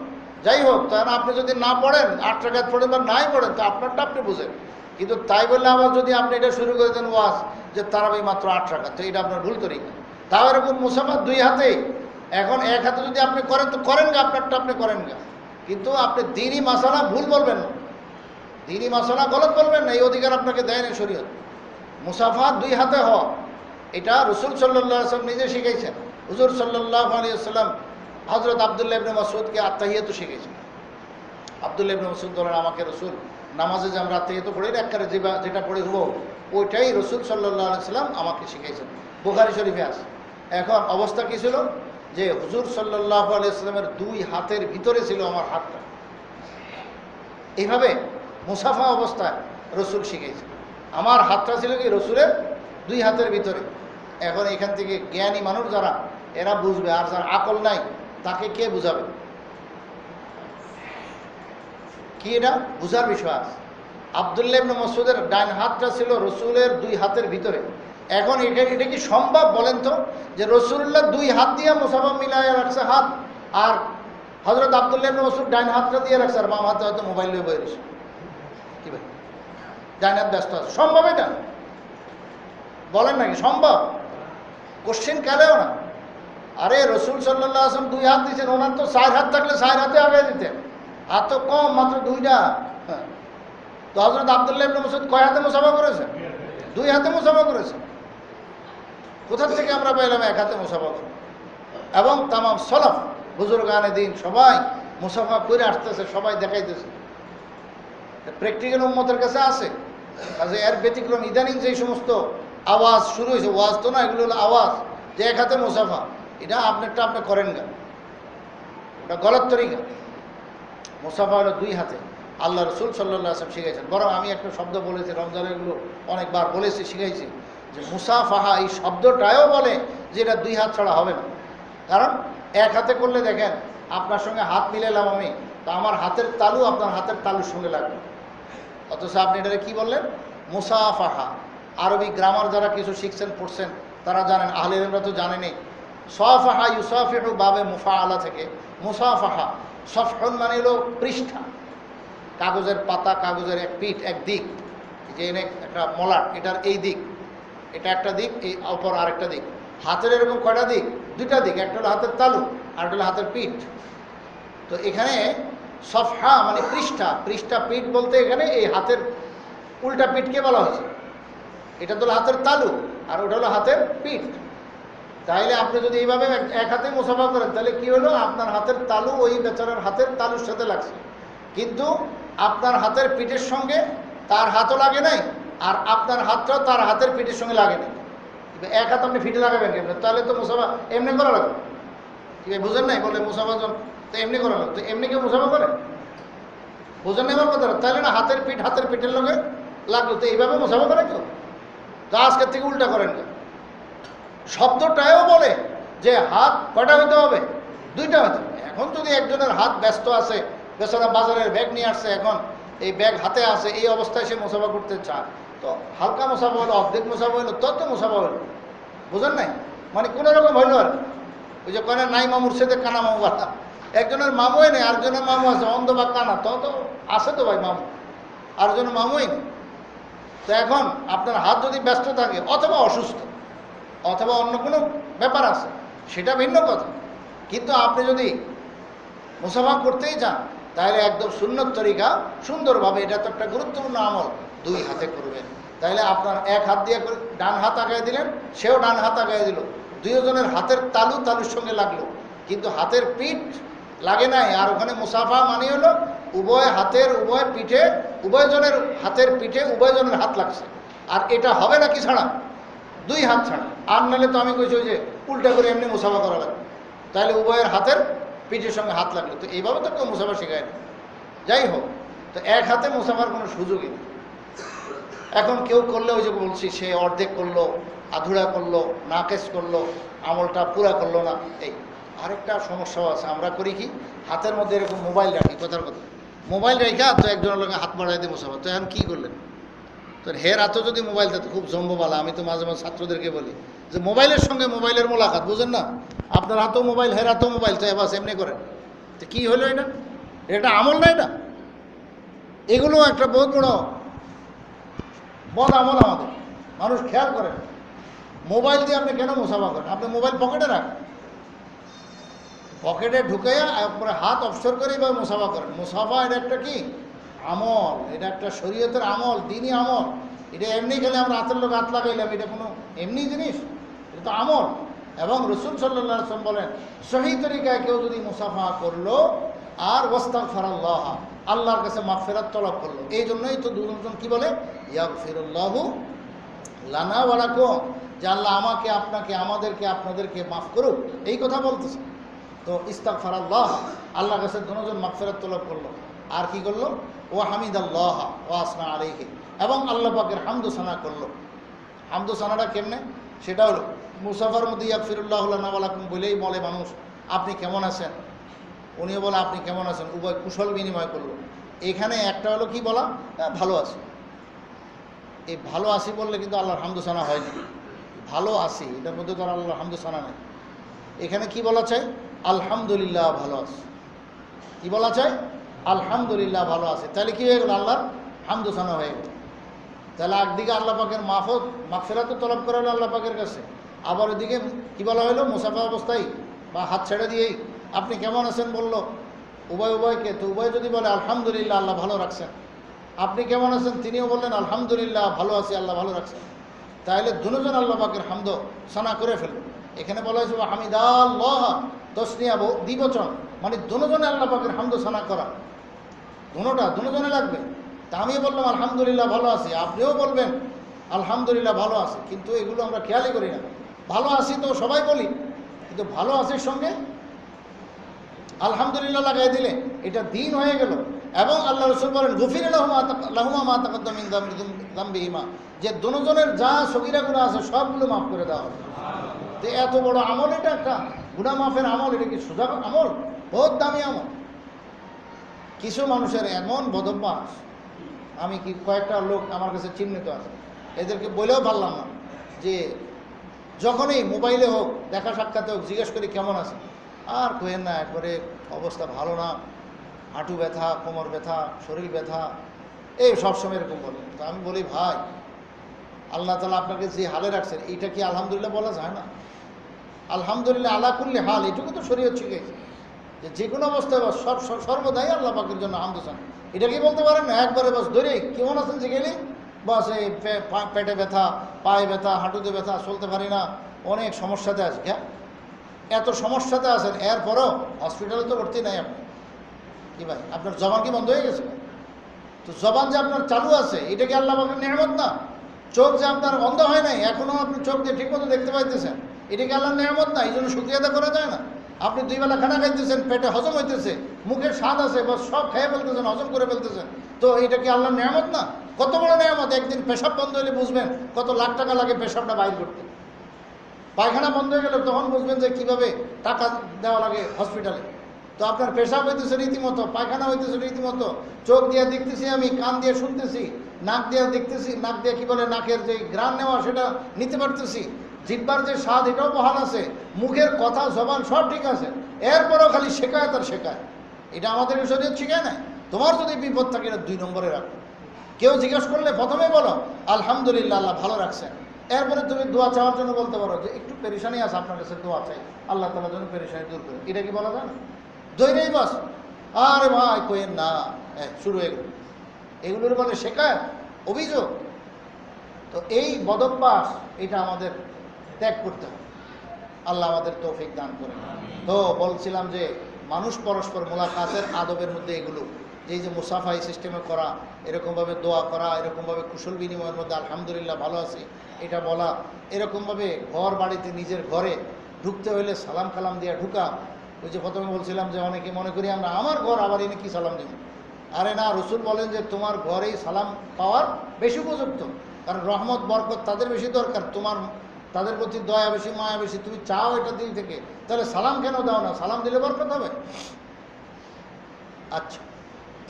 যাই হোক, তখন আপনি যদি না পড়েন, 8 রাকাত পড়েন বা নাই পড়েন, তো আপনারটা আপনি বুঝেন। কিন্তু তাই বললে আবার যদি আপনি এটা শুরু করে দেন ওয়াজ যে তারাবি মাত্র 8 রাকাত, তো এটা আপনার ভুল তরিকা। তাও এরকম মুসাফা দুই হাতে। এখন এক হাতে যদি আপনি করেন তো করেন গা, আপনারটা আপনি করেন গা, কিন্তু আপনি দ্বীনি মাসালা ভুল বলবেন না, দ্বীনি মাসালা গলত বলবেন না, এই অধিকার আপনাকে দেয় না শরীয়ত। মুসাফা দুই হাতে হওয়া এটা রাসূল সাল্লাল্লাহু আলাইহি ওয়াসাল্লাম নিজে শিখাইছেন। হুজুর সাল্লাল্লাহু আলাইহি ওয়াসাল্লাম হযরত আব্দুল্লাহ ইবনে মাসউদকে আত্তাহিয়াতু শিখাইছেন। আব্দুল্লাহ ইবনে মাসউদ বলেন, আমাকে রাসূল নামাজে যে আমরা আত্তাহিয়াতু পড়ি না, একবারে যেটা পড়ি হবো ওইটাই রাসূল সাল্লাল্লাহু আলাইহি ওয়াসাল্লাম আমাকে শিখাইছেন। বুখারী শরীফে আছে। এখন অবস্থা কী ছিল যে হুজুর সাল্লাল্লাহু আলাইহি ওয়াসাল্লামের দুই হাতের ভিতরে ছিল আমার হাতটা। এইভাবে মুসাফা অবস্থায় রসুল শিখেছে। আমার হাতটা ছিল কি রসুলের দুই হাতের ভিতরে। এখন এখান থেকে জ্ঞানী মানুষ যারা, এরা বুঝবে, আর যার আকল নাই তাকে কে বুঝাবে? কি এটা বুঝার বিষয় আছে। আব্দুল্লাহ ইবনে মাসউদের ডান হাতটা ছিল রসুলের দুই হাতের ভিতরে। এখন এটা কি সম্ভব বলেন তো, যে রসুল্লাহ দুই হাত দিয়ে মুসাফা মিলাইয়া রাখছে হাত, আর হযরত আব্দুল্লাহ ইবনে মাসউদ ডান হাতটা দিয়ে রাখছে, আর বাম হাতে হয়তো মোবাইল নিয়ে বসে রয়েছে। কি ভাই, ডান হাত ব্যস্ত আছে? সম্ভব এটা? বলেন নাকি সম্ভব? কোশ্চেন কালেও না। আরে রসুল সাল্লাল্লাহু আলাইহি ওয়াসাল্লাম দুই হাত দিয়েছেন, ওনার তো 4 হাত থাকলে 4 হাতে আগে দিতেন, হাত তো কম, মাত্র দুইটা। তো হযরত আব্দুল্লাহ ইবনে মাসউদ কয় হাতে মুসাফা করেছেন? দুই হাতে মুসাফা করেছেন। কোথা থেকে আমরা পাইলাম এক হাতে মুসাফা করে? এবং তামাম সলাফ বুজুর্গানে দিন সবাই মুসাফা করে আসতেছে, সবাই দেখাইতেছে। প্র্যাকটিক্যাল উম্মতের কাছে আছে। কাজে এর ব্যতিক্রম ইদানিং যেই সমস্ত আওয়াজ শুরু হয়েছে, ওয়াজ তো না, এগুলো হলো আওয়াজ যে এক হাতে মুসাফা, এটা আপনারটা আপনি করেন না, ওটা গলত তরিকা। মুসাফা হলো দুই হাতে। আল্লাহ রসুল সাল্লাল্লাহু আলাইহি ওয়াসাল্লাম শিখাইছেন। বরং আমি একটা শব্দ বলেছি রমজানের, এগুলো অনেকবার বলেছি, শিখাইছি, যে মুসাফাহা এই শব্দটাও বলে যে এটা দুই হাত ছাড়া হবে না। কারণ এক হাতে করলে দেখেন, আপনার সঙ্গে হাত মিলালাম আমি, তো আমার হাতের তালু আপনার হাতের তালুর সঙ্গে লাগবে, অথচ আপনি এটাকে কী বললেন? মুসাফাহা। আরবি গ্রামার যারা কিছু শিখছেন পড়ছেন তারা জানেন, আহলে ইলমরা তো জানেনই। সাফাহা ইউসাফিহু বাবে মুফাআলা থেকে মুসাফাহা। সফহুন মানে হলো পৃষ্ঠা, কাগজের পাতা, কাগজের এক পিঠ, এক দিক, যে এনে একটা মলাট, এটার এই দিক, এটা একটা দিক, এই অপর আরেকটা দিক। হাতের এরকম কয়টা দিক? দুইটা দিক, একটা হলো হাতের তালু আর একটা হলো হাতের পিঠ। তো এখানে সফহা মানে পৃষ্ঠা, পৃষ্ঠা পিঠ বলতে এখানে এই হাতের উল্টা পিঠকে বলা হয়েছে। এটা তো হলো হাতের তালু আর ওটা হলো হাতের পিঠ। তাইলে আপনি যদি এইভাবে এক হাতে মুসাফা করেন, তাহলে কি হলো? আপনার হাতের তালু ওই বেচারার হাতের তালুর সাথে লাগছে, কিন্তু আপনার হাতের পিঠের সঙ্গে তার হাতও লাগে নাই, আর আপনার হাতটাও তার হাতের পিঠের সঙ্গে লাগে নাই। এক হাত আপনি ফিটে লাগাবেন কেমন? তাহলে তো মুসাফা এমনি করা লাগবে। ঠিক আছে, বুঝেন নাই? বলে মুসাফা তো এমনি করা লাগবে, তো এমনি কেউ মুসাফা করে? বুঝেন নাই আমার কথা? তাহলে না হাতের পিঠ হাতের পিঠের লগে লাগলো, তো এইভাবে মুসাফা করে কেউ? তো আজকের থেকে উল্টা করেন না। শব্দটাও বলে যে হাত কটা হইতে হবে? দুইটা হইতে হবে। এখন যদি একজনের হাত ব্যস্ত আছে, বেচারা বাজারের ব্যাগ নিয়ে আসছে, এখন এই ব্যাগ হাতে আছে, এই অবস্থায় সে মুসাফা করতে চায়, তো হালকা মুসাফা হলো, অর্ধেক মুসাফা হলো, তত মুসাফা হলো। বুঝেন নাই? মানে কোনো রকম হইলো আর ওই যে কয়না নাই মামুর সাথে কানা মামু বাতা, একজনের মামুই নেই, আরেকজনের মামু আছে, অন্ধ বা কানা, তো আছে তো ভাই মামু, আরেকজনের মামুই নেই। তো এখন আপনার হাত যদি ব্যস্ত থাকে, অথবা অসুস্থ, অথবা অন্য কোনো ব্যাপার আছে, সেটা ভিন্ন কথা। কিন্তু আপনি যদি মুসাফা করতেই চান, তাহলে একদম সুন্নত তরিকা সুন্দরভাবে, এটা তো একটা গুরুত্বপূর্ণ আমল, দুই হাতে করবেন। তাহলে আপনার এক হাত দিয়ে ডান হাত আগায় দিলেন, সেও ডান হাত আগায় দিল, দুইজনের হাতের তালু তালুর সঙ্গে লাগলো, কিন্তু হাতের পিঠ লাগে নাই। আর ওখানে মুসাফা মানে হলো উভয় হাতের উভয় পিঠে, উভয়জনের হাতের পিঠে উভয়জনের হাত লাগছে। আর এটা হবে না কি ছাড়া? দুই হাত ছাড়া। আর নাহলে তো আমি কইছি ওই যে উল্টা করে এমনি মুসাফা করা লাগবে, তাহলে উভয়ের হাতের পিঠের সঙ্গে হাত লাগলো। তো এইভাবে তো কেউ মুসাফা শেখায় না। যাই হোক, তো এক হাতে মুসাফার কোনো সুযোগই নেই। এখন কেউ করলে ওই যে বলছি সে অর্ধেক করলো, আধুরা করলো, নাকেশ করলো, আমলটা পুরা করলো না। এই আরেকটা সমস্যাও আছে, আমরা করি কি হাতের মধ্যে এরকম মোবাইল রাখি, কথার কথা মোবাইল রেখা তো একজনের লোক হাত বাড়াই দিয়ে মুসাফা। তো এখন কী করলেন? তো হের হাতেও যদি মোবাইল থাকে খুব জম্ববালা। আমি তো মাঝে মাঝে ছাত্রদেরকে বলি যে মোবাইলের সঙ্গে মোবাইলের মোলাকাত, বুঝেন না? আপনার হাতেও মোবাইল, হের হাতেও মোবাইল, তো এবার এমনি করেন। তো কী হলো এটা? এটা আমল না? এটা এগুলো একটা বহুত বড় বদ আমল আমাদের। মানুষ খেয়াল করেন, মোবাইল দিয়ে আপনি কেন মুসাফা করেন? আপনি মোবাইল পকেটে রাখেন, পকেটে ঢুকাইয়া একবারে হাত অবসর করে এবার মুসাফা করেন। মুসাফা এটা একটা কি আমল, এটা একটা শরীয়তের আমল, দিনই আমল। এটা এমনি খেলে আমরা হাতের লোক হাত লাগাইলাম, এটা কোনো এমনি জিনিস? এটা তো আমল। এবং রসুল সাল্লাল্লাহু আলাইহি ওয়াসাল্লাম বলেন, সহি তরিকায় কেউ যদি মুসাফা করলো আর ওয়াস্তাগফিরুল্লাহ, আল্লাহর কাছে মাগফিরাত তলব করলো। এই জন্যই তো দুজন কি বলে, ইয়াগফিরুল্লাহু লানা ওয়া লাকুম, যে আল্লাহ আমাকে, আপনাকে, আমাদেরকে, আপনাদেরকে মাফ করুক, এই কথা বলতেছে। তো ইস্তাগফারাল্লাহ, আল্লাহর কাছে দুজন মাগফিরাত তলব করলো। আর কি করলো? ও হামিদাল্লাহ ওয়া আসনা আলাইহি, এবং আল্লাহ পাকের হামদু সানা করলো। হামদু সানাটা কেমনে? সেটা হলো মুসাফার মধ্যে ইয়াগফিরুল্লাহু লানা ওয়া লাকুম বলেই বলে মানুষ আপনি কেমন আছেন, উনিও বলে আপনি কেমন আছেন, উভয় কুশল বিনিময় করলো। এখানে একটা হলো কি বলা, ভালো আছি। এই ভালো আছি বললে কিন্তু আল্লাহর হামদু সানা হয়নি। ভালো আছি এটার মধ্যে তো আল্লাহর হামদু সানা নেই। এখানে কি বলা চাই? আলহামদুলিল্লাহ ভালো আছে। কি বলা চাই? আলহামদুলিল্লাহ ভালো আছে। তাহলে কি হয়ে গেল? আল্লাহর হামদু সানা হয়ে গেল। তাহলে একদিকে আল্লাহ পাকের মাগফিরাত তলব করা হলো আল্লাহ পাকের কাছে, আবার ওইদিকে কি বলা হলো? মুসাফা অবস্থায় বা হাত ছেড়ে দিয়েই আপনি কেমন আছেন বললো, উভয়কে। তো উভয় যদি বলে আলহামদুলিল্লাহ, আল্লাহ ভালো রাখছেন। আপনি কেমন আছেন, তিনিও বললেন আলহামদুলিল্লাহ ভালো আছি, আল্লাহ ভালো রাখছেন। তাহলে দুজন আল্লাহ পাকের হামদ সানা করে ফেলল। এখানে বলা হয়েছে হামিদাল্লাহ, তসনিয়া দ্বিবচন, মানে দুজনে আল্লাহ পাকের হামদ সানা করা। দুজনে লাগবে। তা আমি বললাম আলহামদুলিল্লাহ ভালো আছি, আপনিও বলবেন আলহামদুলিল্লাহ ভালো আছে। কিন্তু এগুলো আমরা খেয়ালই করি না। ভালো আছি তো সবাই বলি, কিন্তু ভালো আছির সঙ্গে আলহামদুলিল্লাহ লাগাই দিলে এটা দিন হয়ে গেল। এবং আল্লাহ রাসূল বলেন গফির লাহুমা মা তাকাদ্দাম মিন যামবিহিমা, যে দুজনের যা সগীরা গুনাহ আছে সবগুলো মাফ করে দেওয়া হবে। তো এত বড় আমল, এটা একটা গুনাহ মাফের আমল। এটা কি সোজা আমল? বহুত দামি আমল। কিছু মানুষের এমন বদভ্যাস, আমি কি কয়েকটা লোক আমার কাছে চিহ্নিত আছে, এদেরকে বলেও পারলাম না, যে যখনই মোবাইলে হোক, দেখা সাক্ষাতে হোক, জিজ্ঞেস করি কেমন আছে, আর কোয়েন না, একবারে অবস্থা ভালো না, হাঁটু ব্যথা, কোমর ব্যথা, শরীর ব্যথা, এই সবসময় এরকম বলে। তো আমি বলি ভাই, আল্লাহ তাআলা আপনাকে যে হালে রাখছেন, এইটা কি আলহামদুলিল্লাহ বলা যায় না? আলহামদুলিল্লাহ আলা কুল্লি হাল, এটুকু তো শরীয়ত শিখেছে, যে কোনো অবস্থায় বাস সর্বদাই আল্লাহ পাকের জন্য হামদ সানা। এটা কি বলতে পারেন না একবারে বাস ধরে কেমন আছেন শিখেলি বাস, এই পেটে ব্যথা, পায়ে ব্যথা, হাঁটুতে ব্যথা, চলতে পারি না, অনেক সমস্যাতে আছে। হ্যাঁ, এত সমস্যাতে আছেন, এরপরও হসপিটালে তো ভর্তি নাই আপনি। কি ভাই, আপনার জবান কি বন্ধ হয়ে গেছে? তো জবান যে আপনার চালু আছে, এটা কি আল্লাহ পাকের নিয়ামত না? চোখ যে আপনার বন্ধ হয় নাই, এখনও আপনি চোখ দিয়ে ঠিকমতো দেখতে পাইতেছেন, এটা কি আল্লাহর নিয়ামত না? এই জন্য শুকরিয়া আদায় করা যায় না? আপনি 2 বেলা খানা খাইতেছেন, পেটে হজম হইতেছে, মুখের স্বাদ আছে, বস সব খেয়ে ফেলতেছেন, হজম করে ফেলতেছেন, তো এটা কি আল্লাহর নিয়ামত না? কত বড় নিয়ামত! একদিন পেশাব বন্ধ হলে বুঝবেন কত লাখ টাকা লাগে পেশাবটা বাইর করতে। পায়খানা বন্ধ হয়ে গেলে তখন বুঝবেন যে কীভাবে টাকা দেওয়া লাগে হসপিটালে। তো আপনার পেশাব হইতেছে রীতিমতো, পায়খানা হইতেছে রীতিমতো, চোখ দিয়ে দেখতেছি আমি, কান দিয়ে শুনতেছি, নাক দিয়ে দেখতেছি, নাক দিয়ে কি বলে, নাকের যে ঘ্রাণ নেওয়া সেটা নিতে পারতেছি, জিহ্বার যে স্বাদ এটাও বহাল আছে, মুখের কথা জবান সব ঠিক আছে, এরপরও খালি শেখায়ত আর শেখায়। এটা আমাদের শরীয়ত শিখায় না। তোমার যদি বিপদ থাকে এটা 2 নম্বরে রাখো। কেউ জিজ্ঞেস করলে প্রথমে বলো আলহামদুলিল্লাহ আল্লাহ ভালো রাখছেন। এরপরে তুমি দোয়া চাওয়ার জন্য বলতে পারো যে একটু পেরেশানি আছে, আপনার কাছে দোয়া চাই, আল্লাহ তাআলার জন্য পেরেশানি দূর করে। এটা কি বলা যায় না? ধৈর্যই বাস। আরে ভাই কোয়েন না, শুরু হয়ে গেল। এগুলোর বলে শেখায়, অভিযোগ। তো এই বদভ্যাস এটা আমাদের ত্যাগ করতে হবে। আল্লাহ আমাদের তৌফিক দান করেন। তো বলছিলাম যে মানুষ পরস্পর মোলাকাতের আদবের মধ্যে এগুলো, যে মুসাফাই সিস্টেমে করা, এরকমভাবে দোয়া করা, এরকমভাবে কুশল বিনিময়ের মধ্যে আলহামদুলিল্লাহ ভালো আছি এটা বলা, এরকমভাবে ঘর বাড়িতে নিজের ঘরে ঢুকতে হইলে সালাম কালাম দিয়ে ঢুকা। ওই যে প্রথমে বলছিলাম যে অনেকে মনে করি আমরা আমার ঘর আবার এনে কি সালাম দিব। আরে না, রসুল বলেন যে তোমার ঘরেই সালাম পাওয়ার বেশি উপযুক্ত, কারণ রহমত বরকত তাদের বেশি দরকার, তোমার তাদের প্রতি দয়া বেশি, মায়া বেশি, তুমি চাও এটা দিল থেকে, তাহলে সালাম কেন দাও না? সালাম দিলে বরকত হবে। আচ্ছা,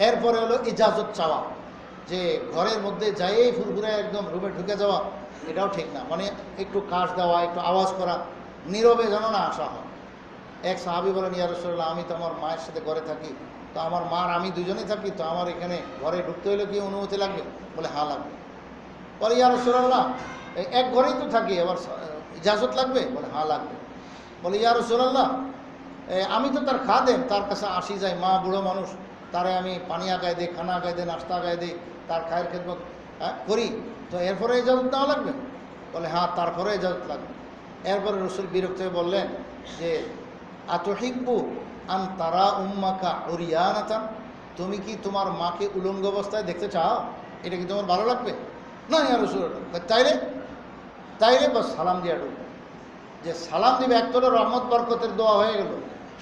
এরপরে হলো ইজাজত চাওয়া, যে ঘরের মধ্যে যাইয়েই ফুরফুরে একদম রুমে ঢুকে যাওয়া, এটাও ঠিক না। মানে একটু কাশ দেওয়া, একটু আওয়াজ করা, নীরবে যেন না আসা হয়। এক সাহাবী বলেন, ইয়া রাসূলুল্লাহ, আমি তো আমার মায়ের সাথে ঘরে থাকি, তো আমার মার আমি দুজনেই থাকি, তো আমার এখানে ঘরে ঢুকতে হলে কি অনুমতি লাগবে? বলে হ্যাঁ লাগবে। বলে ইয়া রাসূলুল্লাহ, এক ঘরেই তো থাকি, আবার ইজাজত লাগবে? বলে হ্যাঁ লাগবে। বলে ইয়া রাসূলুল্লাহ, আমি তো তার খাদেম, তার কাছে আসি যাই, মা বুড়ো মানুষ, তারে আমি পানি আগায় দিই, খানা আগায় দিই, নাস্তা আগায় দিই, তার খায়ের খেদমত করি, তো এরপরে ইজাজত নেওয়া লাগবে? বলে হ্যাঁ, তারপরে ইজাজত লাগবে। এরপরে রসুল বিরক্ত হয়ে বললেন যে আতহিব্বু আন তারা উম্মাকা উরিয়ানাতা, তুমি কি তোমার মাকে উলঙ্গ অবস্থায় দেখতে চাও? এটা কি তোমার ভালো লাগবে? না ইয়া রাসূলুল্লাহ। তাইলে তাইলে বাস সালাম দিয়ে ঢুকবে। যে সালাম দিবে, এক তো রহমত বরকতের দোয়া হয়ে গেল,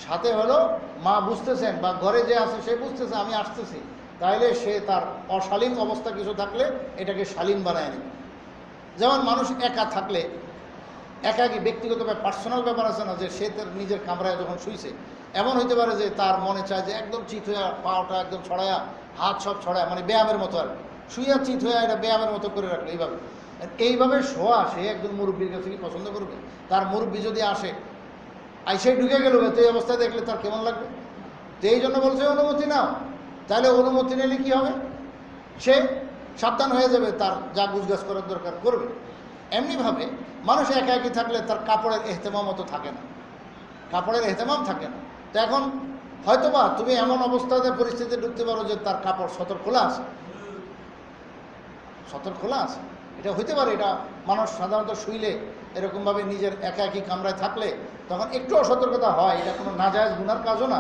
সাথে হলো মা বুঝতেছেন বা ঘরে যে আছে সে বুঝতেছে আমি আসতেছি, তাইলে সে তার অশালীন অবস্থা কিছু থাকলে এটাকে শালীন বানায় নেবে। যেমন মানুষ একা থাকলে, একাকী ব্যক্তিগত পার্সোনাল ব্যাপার আছে না, যে সে তার নিজের কামরায় যখন শুইছে, এমন হইতে পারে যে তার মনে চায় যে একদম চিত হইয়া পাওয়াটা একদম ছড়ায়া, হাত সব ছড়ায়, মানে ব্যায়ামের মতো আর শুইয়া চিত হইয়া এটা ব্যায়ামের মতো করে রাখলো। এইভাবে শোয়া সে একজন মুরব্বীর কাছে কি পছন্দ করবে? তার মুরব্বী যদি আসে, আইসে ঢুকে গেল, তো এই অবস্থায় দেখলে তার কেমন লাগবে? তো এই জন্য বলছে অনুমতি নাও। তাহলে অনুমতি নিলে কি হবে? সে সাবধান হয়ে যাবে, তার যা গুজগাছ করার দরকার করবে। এমনিভাবে মানুষ একা একই থাকলে তার কাপড়ের এহতেমাম মতো থাকে না, কাপড়ের এহতেমাম থাকে না। তো এখন হয়তোবা তুমি এমন অবস্থাতে পরিস্থিতিতে ঢুকতে পারো যে তার কাপড় সতর খোলা আছে, সতর খোলা আছে, এটা হইতে পারে। এটা মানুষ সাধারণত শুইলে এরকমভাবে নিজের একা একই কামরায় থাকলে তখন একটু অসতর্কতা হয়, এটা কোনো নাজায়েজ গুনার কাজও না।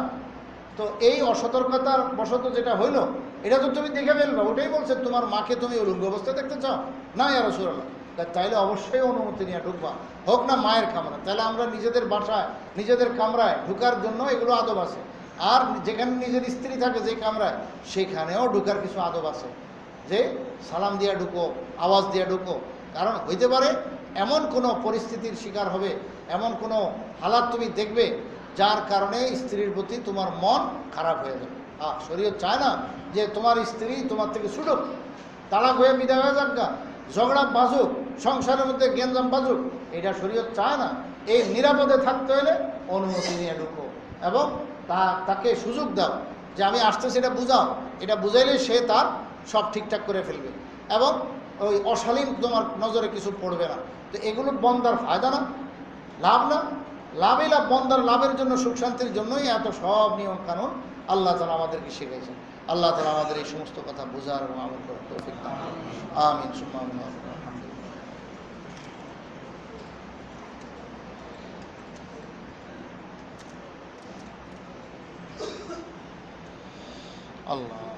তো এই অসতর্কতার বশত যেটা হইলো, এটা তো তুমি দেখে ফেলবে। ওটাই বলছে তোমার মাকে তুমি উলঙ্গ অবস্থায় দেখতে চাও? না ইয়া রাসূলুল্লাহ। তাইলে অবশ্যই অনুমতি নিয়ে ঢুকবা, হোক না মায়ের কামরা। তাহলে আমরা নিজেদের বাসায় নিজেদের কামরায় ঢুকার জন্য এগুলো আদব আছে, আর যেখানে নিজের স্ত্রী থাকে যে কামরায়, সেখানেও ঢুকার কিছু আদব আছে, যে সালাম দিয়া ঢুকো, আওয়াজ দিয়া ঢুকো। কারণ হইতে পারে এমন কোনো পরিস্থিতির শিকার হবে, এমন কোনো হালাত তুমি দেখবে যার কারণে স্ত্রীর প্রতি তোমার মন খারাপ হয়ে যাবে। শরীয়ত চায় না যে তোমার স্ত্রী তোমার থেকে ছুটুক, তালাক হয়ে বিদায় হয়ে যাক, ঝগড়া বাজুক, সংসারের মধ্যে গেঞ্জাম বাজুক, এটা শরীয়ত চায় না। এই নিরাপদে থাকতে হলে অনুমতি নিয়ে ঢুকো এবং তাকে সুযোগ দাও যে আমি আসতেছি, এটা বুঝাও। এটা বুঝাইলে সে তার সব ঠিকঠাক করে ফেলবে এবং ওই অশালীন তোমার নজরে কিছু পড়বে না। তো এগুলো বন্দার ফায়দা না, লাভ না? লাভই লাভ। বন্দার লাভের জন্য, সুখ শান্তির জন্যই এত সব নিয়ম কানুন আল্লাহ তাআলা আমাদেরকে শিখাইছেন। আল্লাহ তাআলা আমাদের এই সমস্ত কথা বোঝার এবং আমল করার তৌফিক দান করুন। আমিন সুম্মা আমিন। আল্লাহ